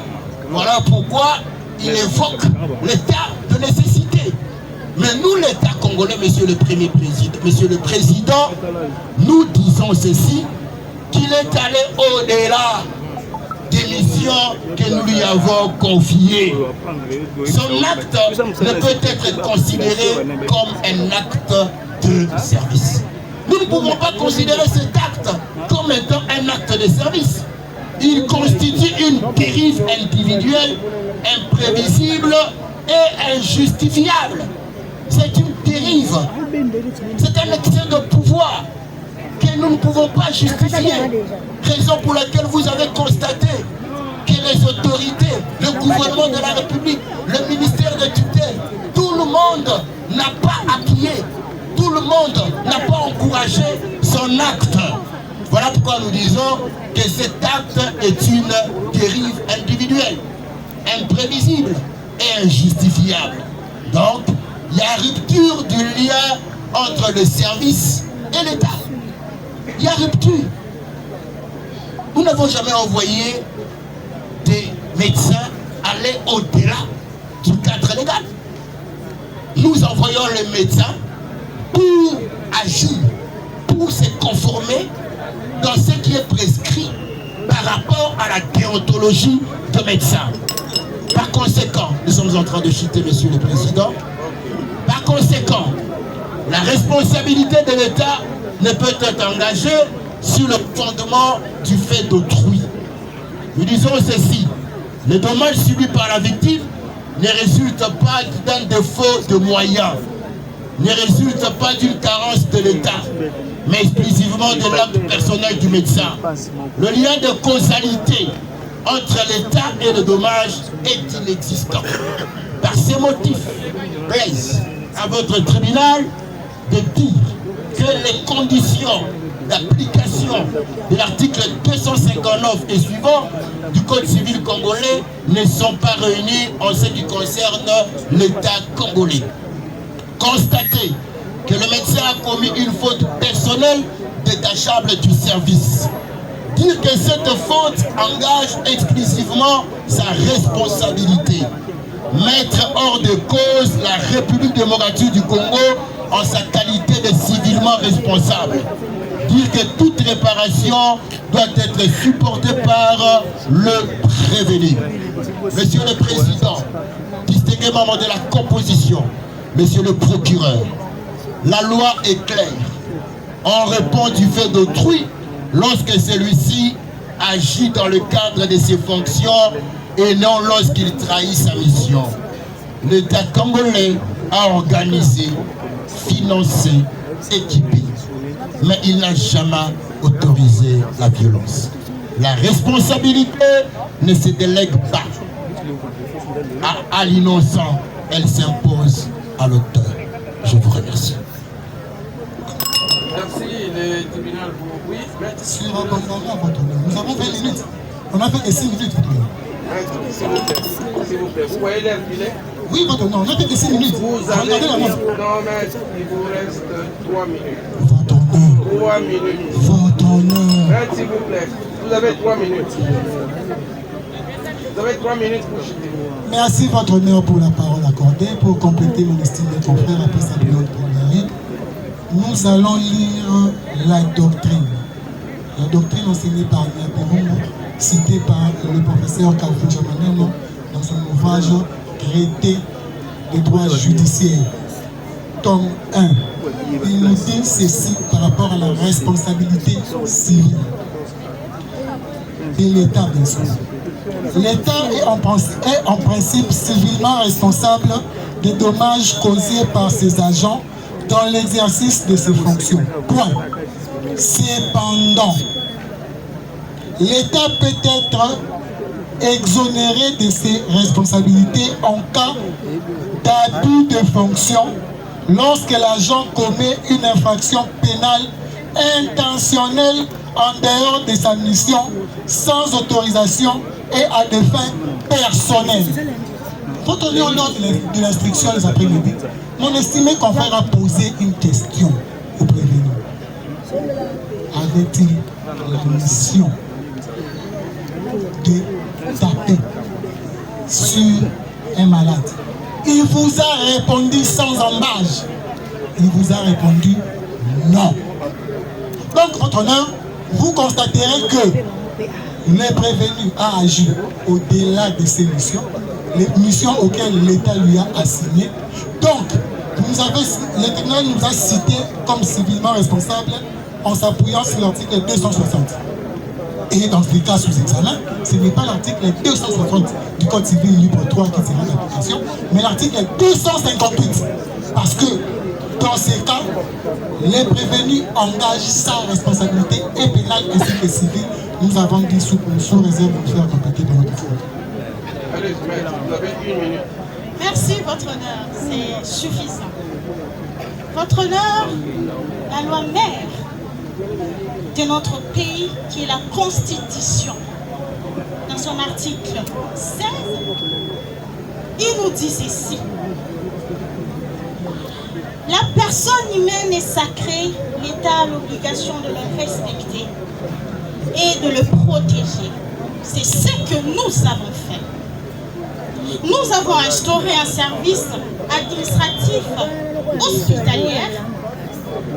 Voilà pourquoi il évoque l'état de nécessité. Mais nous, l'État congolais, Monsieur le Président, nous disons ceci, qu'il est allé au-delà des missions que nous lui avons confiées. Son acte ne peut être considéré comme un acte de service. Nous ne pouvons pas considérer cet acte comme étant un acte de service. Il constitue une dérive individuelle, imprévisible et injustifiable. C'est une dérive, c'est un excès de pouvoir que nous ne pouvons pas justifier. Raison pour laquelle vous avez constaté que les autorités, le gouvernement de la République, le ministère de tutelle, tout le monde n'a pas appuyé, tout le monde n'a pas encouragé son acte. Voilà pourquoi nous disons que cet acte est une dérive individuelle, imprévisible et injustifiable. Donc, il y a rupture du lien entre le service et l'État. Il y a rupture. Nous n'avons jamais envoyé des médecins aller au-delà du cadre légal. Nous envoyons les médecins pour agir, pour se conformer dans ce qui est prescrit par rapport à la déontologie de médecins. Par conséquent, nous sommes en train de chuter, Monsieur le Président. Par conséquent, la responsabilité de l'État ne peut être engagée sur le fondement du fait d'autrui. Nous disons ceci, le dommage subi par la victime ne résulte pas d'un défaut de moyens, ne résulte pas d'une carence de l'État, mais exclusivement de l'acte personnel du médecin. Le lien de causalité entre l'État et le dommage est inexistant. Par ces motifs, plaise à votre tribunal de dire que les conditions d'application de l'article 259 et suivant du Code civil congolais ne sont pas réunis en ce qui concerne l'État congolais. Constatez que le médecin a commis une faute personnelle détachable du service. Dire que cette faute engage exclusivement sa responsabilité. Mettre hors de cause la République démocratique du Congo en sa qualité de civilement responsable. Dire que toute réparation doit être supportée par le prévenu. Monsieur le Président, distingué membre de la composition, Monsieur le procureur, la loi est claire. On répond du fait d'autrui lorsque celui-ci agit dans le cadre de ses fonctions et non lorsqu'il trahit sa mission. L'État congolais a organisé, financé, équipé, mais il n'a jamais autorisé la violence. La responsabilité ne se délègue pas à l'innocent, elle s'impose à l'auteur. Je vous remercie. Merci, le tribunal vous oui. Nous avons 20 minutes. On a fait que 6 minutes. S'il vous plaît, vous voyez l'heure qu'il est? Oui, votre honneur, on a fait que 6 minutes. Vous avez Regardez la montre. non, mais il vous reste 3 minutes. Votre honneur. 3 minutes. Votre honneur. S'il vous plaît, vous avez 3 minutes. Vous avez 3 minutes pour chuter. Merci, votre honneur, pour la parole accordée. Pour compléter mon estime de confrère après sa période première, nous allons lire la doctrine. La doctrine enseignée par Niaperongo, citée par le professeur Kafuja Maneno dans son ouvrage Traité des droits judiciaires, tome 1. Il nous dit ceci par rapport à la responsabilité civile de l'État, bien sûr. L'État est en principe civilement responsable des dommages causés par ses agents dans l'exercice de ses fonctions. Point. Cependant, l'État peut être exonéré de ses responsabilités en cas d'abus de fonction lorsque l'agent commet une infraction pénale intentionnelle en dehors de sa mission, sans autorisation et à des fins personnelles. Quand on est au nom de l'instruction des après-midi, mon estimé confrère a posé une question au prévenu. Avait-il la mission de taper sur un malade? Il vous a répondu sans embâche. Il vous a répondu non. Donc, votre honneur, vous constaterez que le prévenu a agi au-delà de ses missions, les missions auxquelles l'État lui a assignées. Donc, le tribunal nous a cité comme civilement responsable en s'appuyant sur l'article 260. Et dans ce cas sous examen, ce n'est pas l'article 260 du Code civil libre 3 qui sera d'application, mais l'article 258. Parce que dans ces cas, les prévenus engagent sa responsabilité et pénale ainsi que civile. Nous avons dit sous réserve de faire compléter dans notre forum. Allez, vous avez 1 minute. Merci, votre honneur, c'est suffisant. Votre honneur, la loi mère de notre pays, qui est la Constitution, dans son article 16, il nous dit ceci. La personne humaine est sacrée, l'État a l'obligation de le respecter et de le protéger. C'est ce que nous avons fait. Nous avons instauré un service administratif hospitalier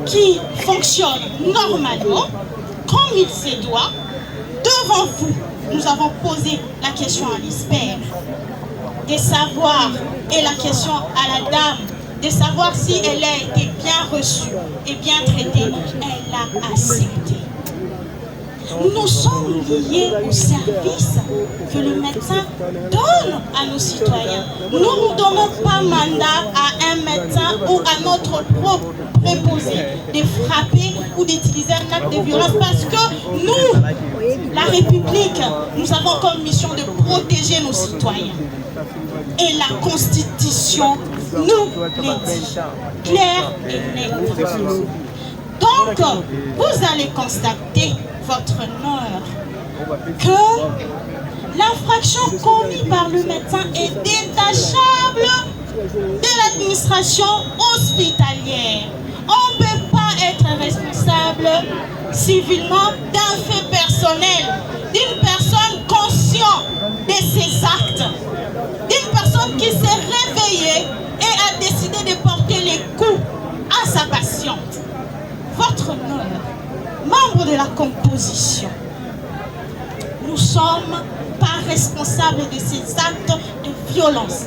qui fonctionne normalement, comme il se doit. Devant vous, nous avons posé la question à l'expert, de savoir, et la question à la dame, de savoir si elle a été bien reçue et bien traitée. Elle a accepté. Nous sommes liés au service que le médecin donne à nos citoyens. Nous ne donnons pas mandat à un médecin ou à notre propre préposé de frapper ou d'utiliser un acte de violence parce que nous, la République, nous avons comme mission de protéger nos citoyens. Et la Constitution nous le dit, clair et net. Donc, vous allez constater, votre honneur, que l'infraction commise par le médecin est détachable de l'administration hospitalière. On ne peut pas être responsable civilement d'un fait personnel, d'une personne consciente de ses actes, d'une personne qui s'est réveillée et a décidé de porter les coups à sa patiente. Votre honneur, membre de la composition, nous ne sommes pas responsables de ces actes de violence.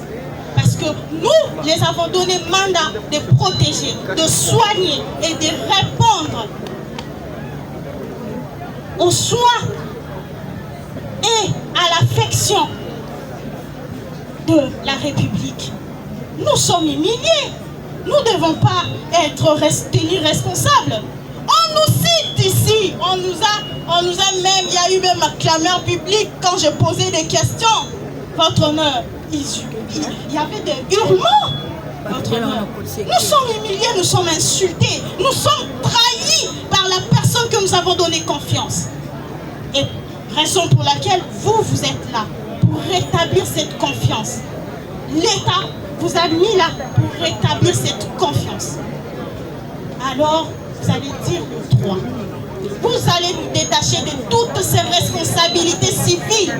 Parce que nous les avons donné mandat de protéger, de soigner et de répondre aux soins et à l'affection de la République. Nous sommes humiliés. Nous ne devons pas être tenus responsables. On nous cite ici, on nous a même, il y a eu même un clameur public quand je posais des questions. Votre honneur, il y avait des hurlements. Votre honneur, nous sommes humiliés, nous sommes insultés, nous sommes trahis par la personne que nous avons donné confiance. Et raison pour laquelle vous êtes là, pour rétablir cette confiance. L'État vous a mis là pour rétablir cette confiance. Alors, vous allez dire le droit. Vous allez nous détacher de toutes ces responsabilités civiles.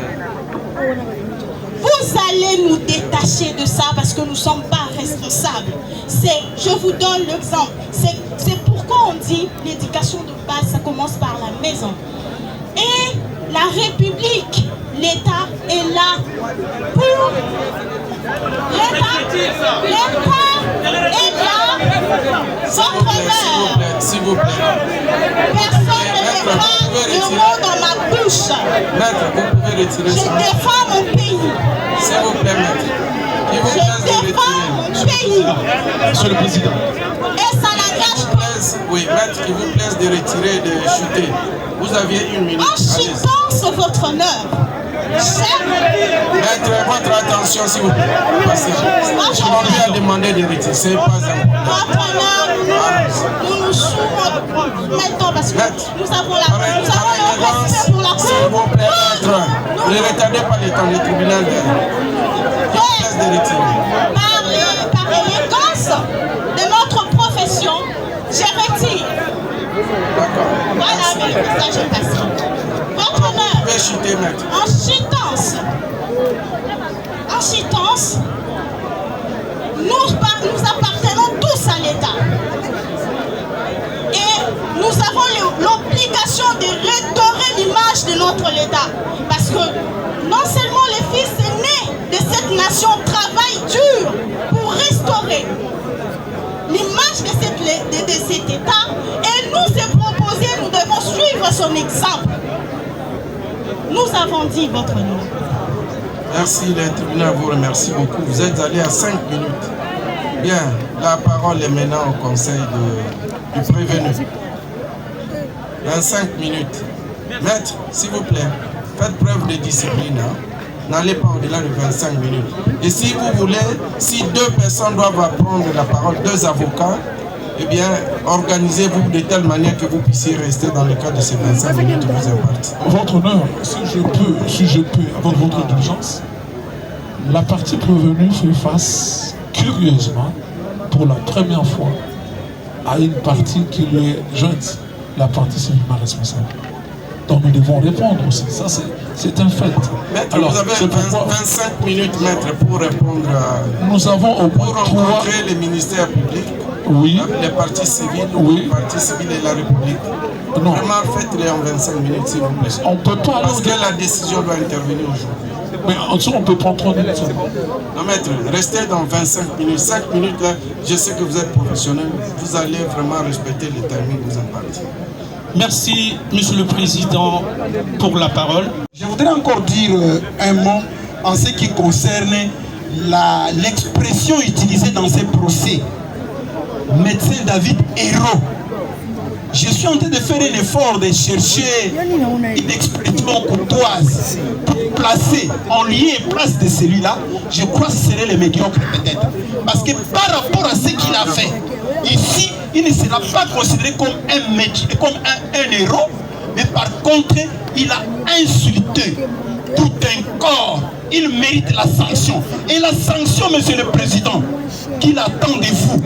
Vous allez nous détacher de ça parce que nous ne sommes pas responsables. Je vous donne l'exemple. C'est pourquoi on dit l'éducation de base, ça commence par la maison. Et la République, l'État est là pour... L'État est là, votre honneur. S'il vous plaît. Personne ne mettra le mot dans ma bouche. Maître, vous pouvez retirer Je ça. défends mon pays. S'il vous plaît, maître. Je défends mon pays. Monsieur le Président. Et ça n'engage pas. Oui, maître, qu'il vous plaise de retirer et de chuter. Vous aviez une minute. En chutant votre honneur. Maître, votre attention s'il vous plaît. Passez. Je m'en viens demander de retirer. C'est pas important. Votre honneur, nous nous soumettons parce que nous avons le respect pour la Cour. S'il vous plaît, maître, ne retardez pas le temps, le tribunal. Qu'il vous plaise de retirer. Par élégance de notre profession, je retire. D'accord. Voilà mes messages passés. Votre honneur, Vous pouvez chuter, maître. en chitance, nous appartenons tous à l'État. Et nous avons l'obligation de restaurer l'image de notre État. Parce que non seulement les fils nés de cette nation travaillent dur pour restaurer l'image de cet État, et nous s'est proposé, nous devons suivre son exemple. Nous avons dit votre nom. Merci, le tribunal vous remercie beaucoup. Vous êtes allé à 5 minutes. Bien, la parole est maintenant au conseil du prévenu. Dans 5 minutes. Maître, s'il vous plaît, faites preuve de discipline. Hein? N'allez pas au-delà de 25 minutes. Et si vous voulez, si 2 personnes doivent prendre la parole, 2 avocats, eh bien, organisez-vous de telle manière que vous puissiez rester dans le cadre de ces 25 minutes que vous impartez. Votre honneur, si je peux, avec votre indulgence, la partie prévenue fait face, curieusement, pour la première fois, à une partie qui lui est jointe, la partie civilement responsable. Donc nous devons répondre aussi. Ça, c'est un fait. Maître, alors, vous avez 25 minutes, maître, pour répondre à... Nous avons au pour moins rencontrer les ministères publics, oui, les partis civils, oui, les partis civils et la République. Non. Vraiment, faites-les en 25 minutes, s'il vous plaît. On ne peut pas... Parce que la décision doit intervenir aujourd'hui. Mais en dessous, on peut prendre 30 minutes. Non, maître, restez dans 25 minutes. 5 minutes, là, je sais que vous êtes professionnel. Vous allez vraiment respecter le timing que vous impartez. Merci, Monsieur le Président, pour la parole. Je voudrais encore dire un mot en ce qui concerne l'expression utilisée dans ces procès. Médecin David Hérault. Je suis en train de faire un effort de chercher une expression courtoise pour placer en lieu et place de celui-là. Je crois que ce serait le médiocre peut-être. Parce que par rapport à ce qu'il a fait, ici, il ne sera pas considéré comme un héros, mais par contre, il a insulté tout un corps. Il mérite la sanction. Et la sanction, Monsieur le Président, qu'il attend de vous,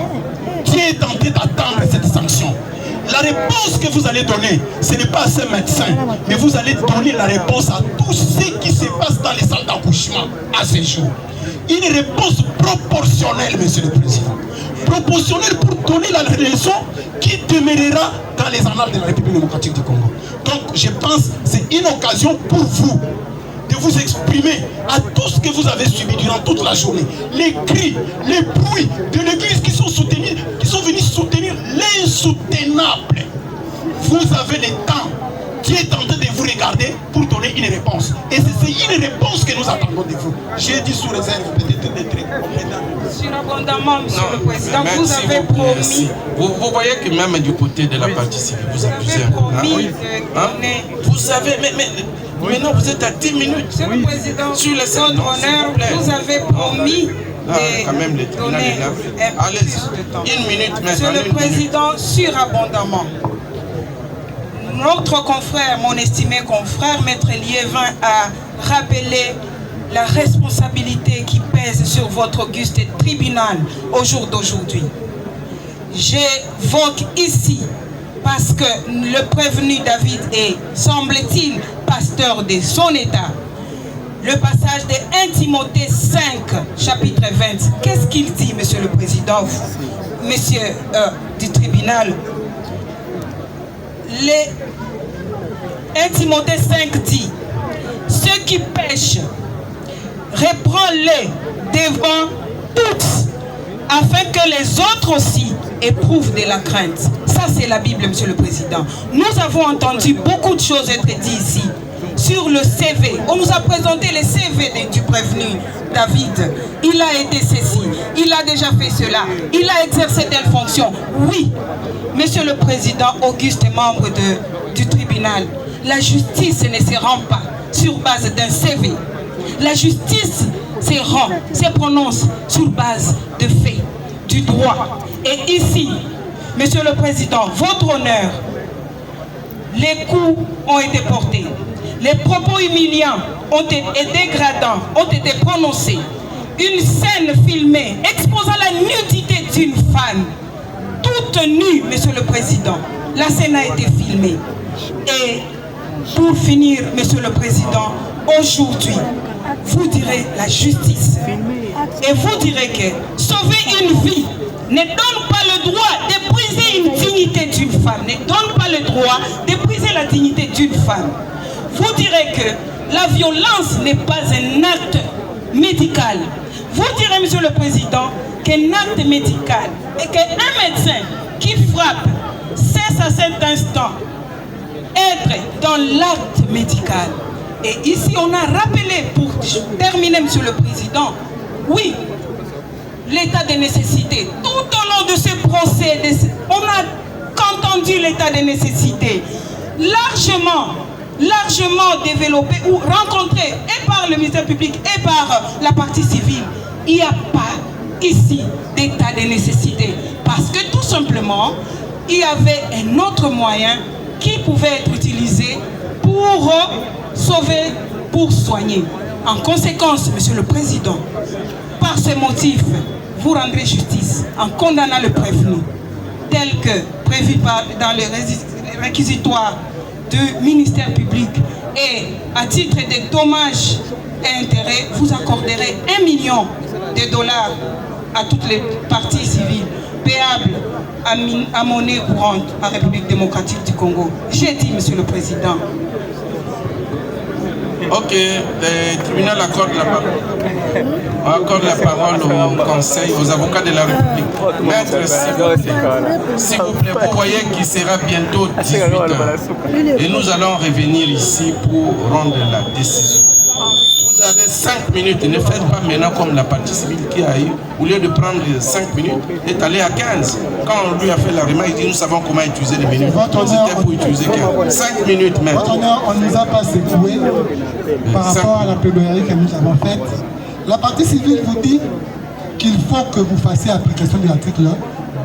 qui est tenté d'attendre cette sanction. La réponse que vous allez donner, ce n'est pas à ce médecin, mais vous allez donner la réponse à tout ce qui se passe dans les salles d'accouchement à ce jour. Une réponse proportionnelle, Monsieur le Président. Proportionnelle pour donner la raison qui demeurera dans les annales de la République démocratique du Congo. Donc, je pense que c'est une occasion pour vous de vous exprimer à tout ce que vous avez subi durant toute la journée. Les cris, les bruits de l'église qui sont venus soutenir l'insoutenable. Vous avez le temps qui est en train de vous regarder pour donner une réponse. Et c'est une réponse que nous attendons de vous. J'ai dit sous réserve peut-être d'être compétent. Surabondamment, Monsieur le Président, vous avez promis. Vous voyez que même du côté de la partie civile, vous abusez un peu. Vous savez, mais non, vous êtes à 10 minutes. Monsieur le Président, sur le votre honneur, vous avez promis de quand même, donner un peu plus de temps. Une minute maintenant. Monsieur le Président, surabondamment. Notre confrère, mon estimé confrère, Maître Liévin, a rappelé la responsabilité qui pèse sur votre auguste tribunal au jour d'aujourd'hui. J'évoque ici, parce que le prévenu David est, semble-t-il, pasteur de son État, le passage de 1 Timothée 5, chapitre 20. Qu'est-ce qu'il dit, Monsieur le Président, Monsieur du tribunal? 1 Timothée 5 dit, ceux qui pêchent, reprends-les devant tous, afin que les autres aussi éprouvent de la crainte. Ça, c'est la Bible, Monsieur le Président. Nous avons entendu beaucoup de choses être dites ici. Sur le CV, on nous a présenté les CV du président. prévenu David, il a été ceci, il a déjà fait cela, il a exercé telle fonction. Oui, Monsieur le Président Auguste est membre du tribunal. La justice ne se rend pas sur base d'un CV. La justice se prononce sur base de faits, du droit. Et ici, Monsieur le Président, votre honneur, les coups ont été portés. Les propos humiliants et dégradants ont été prononcés. Une scène filmée exposant la nudité d'une femme, toute nue, Monsieur le Président. La scène a été filmée. Et pour finir, Monsieur le Président, aujourd'hui, vous direz la justice. Et vous direz que sauver une vie ne donne pas le droit de briser une dignité d'une femme. Ne donne pas le droit de briser la dignité d'une femme. Vous direz que la violence n'est pas un acte médical. Vous direz, Monsieur le Président, qu'un acte médical et qu'un médecin qui frappe cesse à cet instant être dans l'acte médical. Et ici, on a rappelé, pour terminer, Monsieur le Président, oui, l'état de nécessité. Tout au long de ce procès, on a entendu l'état de nécessité largement développé ou rencontré et par le ministère public et par la partie civile. Il n'y a pas ici d'état de nécessité parce que tout simplement, il y avait un autre moyen qui pouvait être utilisé pour sauver, pour soigner. En conséquence, Monsieur le Président, par ce motif, vous rendrez justice en condamnant le prévenu, tel que prévu dans les réquisitoires du ministère public, et à titre de dommages et intérêts, vous accorderez $1 million à toutes les parties civiles payables à monnaie courante en République démocratique du Congo. J'ai dit, Monsieur le Président. Ok, le tribunal accorde la parole au Conseil, aux avocats de la République. Maître, s'il vous plaît, vous voyez qu'il sera bientôt 18h. Et nous allons revenir ici pour rendre la décision. Vous avez 5 minutes, ne faites pas maintenant comme la partie civile qui a eu, au lieu de prendre 5 minutes, est allé à 15. Quand on lui a fait la remarque, il dit nous savons comment utiliser les minutes. C'était pour utiliser 15. 5 minutes maintenant. Votre honneur, on ne nous a pas secoué par rapport à la plaidoirie que nous avons faite. La partie civile vous dit qu'il faut que vous fassiez application de l'article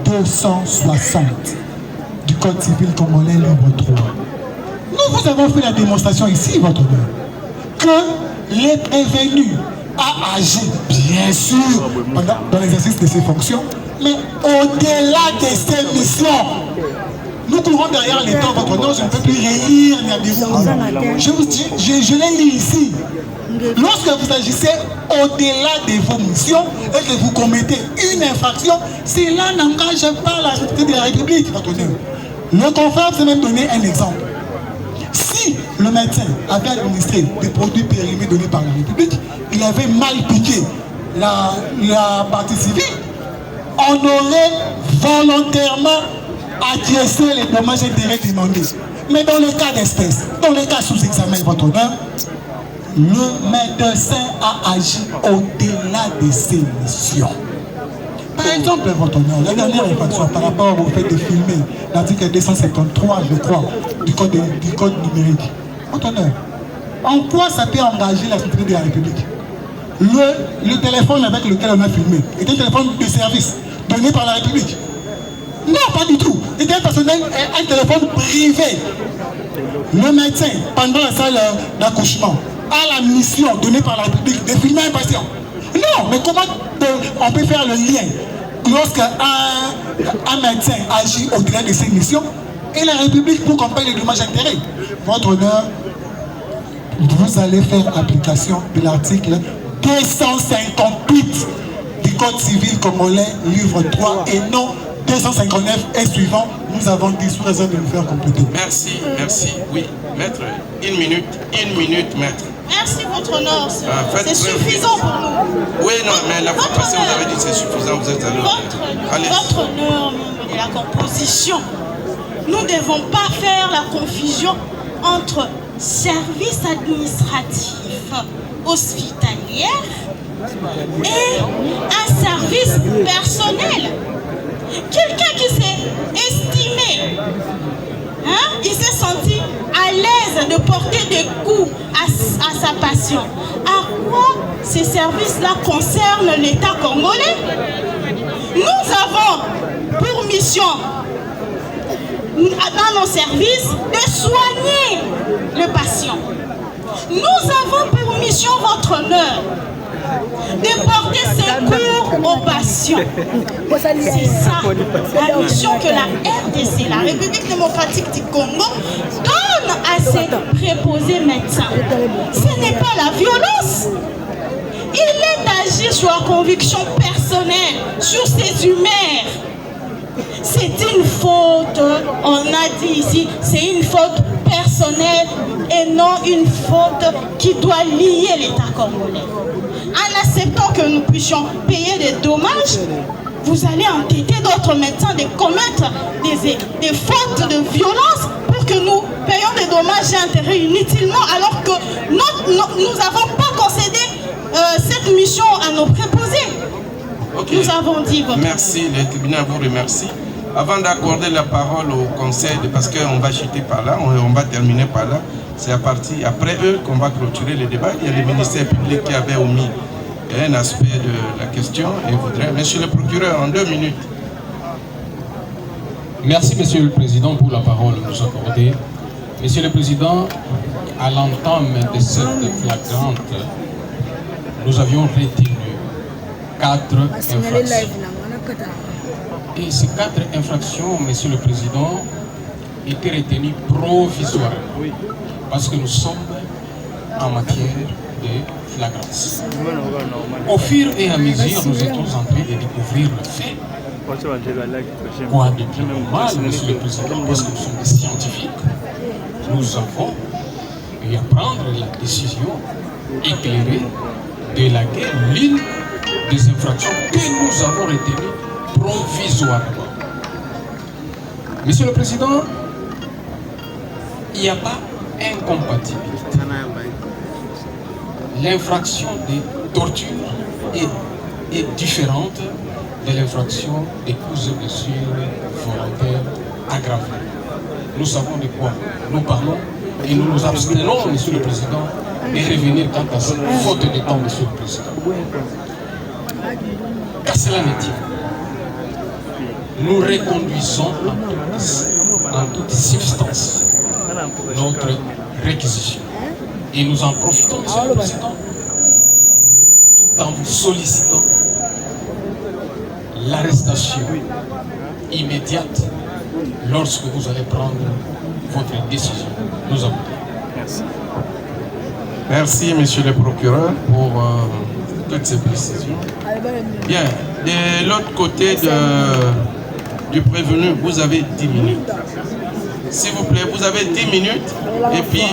260 du Code civil congolais livre 3. Nous vous avons fait la démonstration ici, votre honneur, que les prévenus a agi, bien sûr, dans l'exercice de ses fonctions, mais au-delà de ses missions. Nous courons derrière les temps, votre honneur, je ne peux plus relire ni dire. Je vous dis, je l'ai lu ici. Lorsque vous agissez au-delà de vos missions et que vous commettez une infraction, cela n'engage pas la sécurité de la République, votre honneur. Le confrère s'est même donné un exemple. Si le médecin avait administré des produits périmés donnés par la République, il avait mal piqué la partie civile, on aurait volontairement acquiescé les dommages et intérêts demandés. Mais dans le cas d'espèce, dans le cas sous examen, votre honneur, le médecin a agi au-delà de ses missions. Par exemple, votre honneur, la dernière infraction par rapport au fait de filmer l'article 253, je crois, du code numérique. Votre honneur, en quoi ça peut engager la sécurité de la République? Le téléphone avec lequel on a filmé est un téléphone de service donné par la République. Non, pas du tout. C'est un personnel, un téléphone privé. Le médecin, pendant la salle d'accouchement, a la mission donnée par la République de filmer un patient. Non, mais comment on peut faire le lien lorsque un médecin agit au-delà de ses missions et la République pour qu'on paye les dommages intérêts? Votre honneur, vous allez faire application de l'article 258 du Code civil congolais, livre 3, et non 259 et suivant. Nous avons dit sous raison de nous faire compléter. Merci, merci. Oui, maître, une minute, maître. Merci, votre honneur. C'est suffisant pour nous. Oui, non, mais la fois passée, vous avez dit que c'est suffisant, vous êtes allé. Votre honneur, membre de la composition, nous ne devons pas faire la confusion entre service administratif, hospitalier prière et un service personnel. Quelqu'un qui s'est estimé, hein, il s'est senti à l'aise de porter des coups à sa passion. À quoi ces services-là concernent l'État congolais? Nous avons pour mission, dans nos services, de soigner le patient. Nous avons pour mission votre honneur de porter secours aux patients. C'est ça la mission que la RDC, la République démocratique du Congo, donne à ses préposés médecins. Ce n'est pas la violence. Il est d'agir sur la conviction personnelle, sur ses humeurs. C'est une faute, on a dit ici, c'est une faute personnelle et non une faute qui doit lier l'État congolais. En acceptant que nous puissions payer des dommages, vous allez entêter d'autres médecins de commettre des fautes de violence pour que nous payions des dommages et intérêts inutilement alors que nous n'avons pas concédé cette mission à nos préposés. Okay. Nous avons dit votre... Merci, le tribunal vous remercie. Avant d'accorder la parole au conseil, parce qu'on va chuter par là, on va terminer par là, c'est à partir, après eux, qu'on va clôturer le débat. Il y a le ministère public qui avait omis un aspect de la question et voudrait... Monsieur le procureur, en 2 minutes. Merci, Monsieur le Président, pour la parole que vous accordez. Monsieur le Président, à l'entame de cette flagrante, nous avions retenu 4 infractions. Et ces 4 infractions, Monsieur le Président, étaient retenues provisoirement parce que nous sommes en matière de flagrance. Au fur et à mesure, nous étions en train de découvrir le fait. Quoi de bien normal, Monsieur le Président, parce que nous sommes des scientifiques, nous avons eu à prendre la décision éclairée de laquelle l'une des infractions que nous avons retenues provisoirement. Monsieur le Président, il n'y a pas incompatibilité. L'infraction de torture est différente de l'infraction des coups et blessures volontaires aggravées. Nous savons de quoi nous parlons et nous nous abstenons, Monsieur le Président, de revenir quant à cette faute de temps, Monsieur le Président. Car cela n'est dit. Nous reconduisons en toute substance notre réquisition. Et nous en profitons, Monsieur le Président, tout en vous sollicitant l'arrestation immédiate lorsque vous allez prendre votre décision. Nous avons. Merci. Merci, Monsieur le procureur, pour toutes ces précisions. Bien, de l'autre côté du prévenu, vous avez 10 minutes. S'il vous plaît, vous avez 10 minutes et puis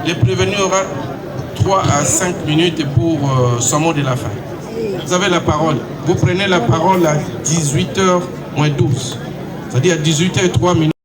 le prévenu aura 3 à 5 minutes pour son mot de la fin. Vous avez la parole. Vous prenez la parole à 18h moins 12, c'est-à-dire à 18h03 minutes.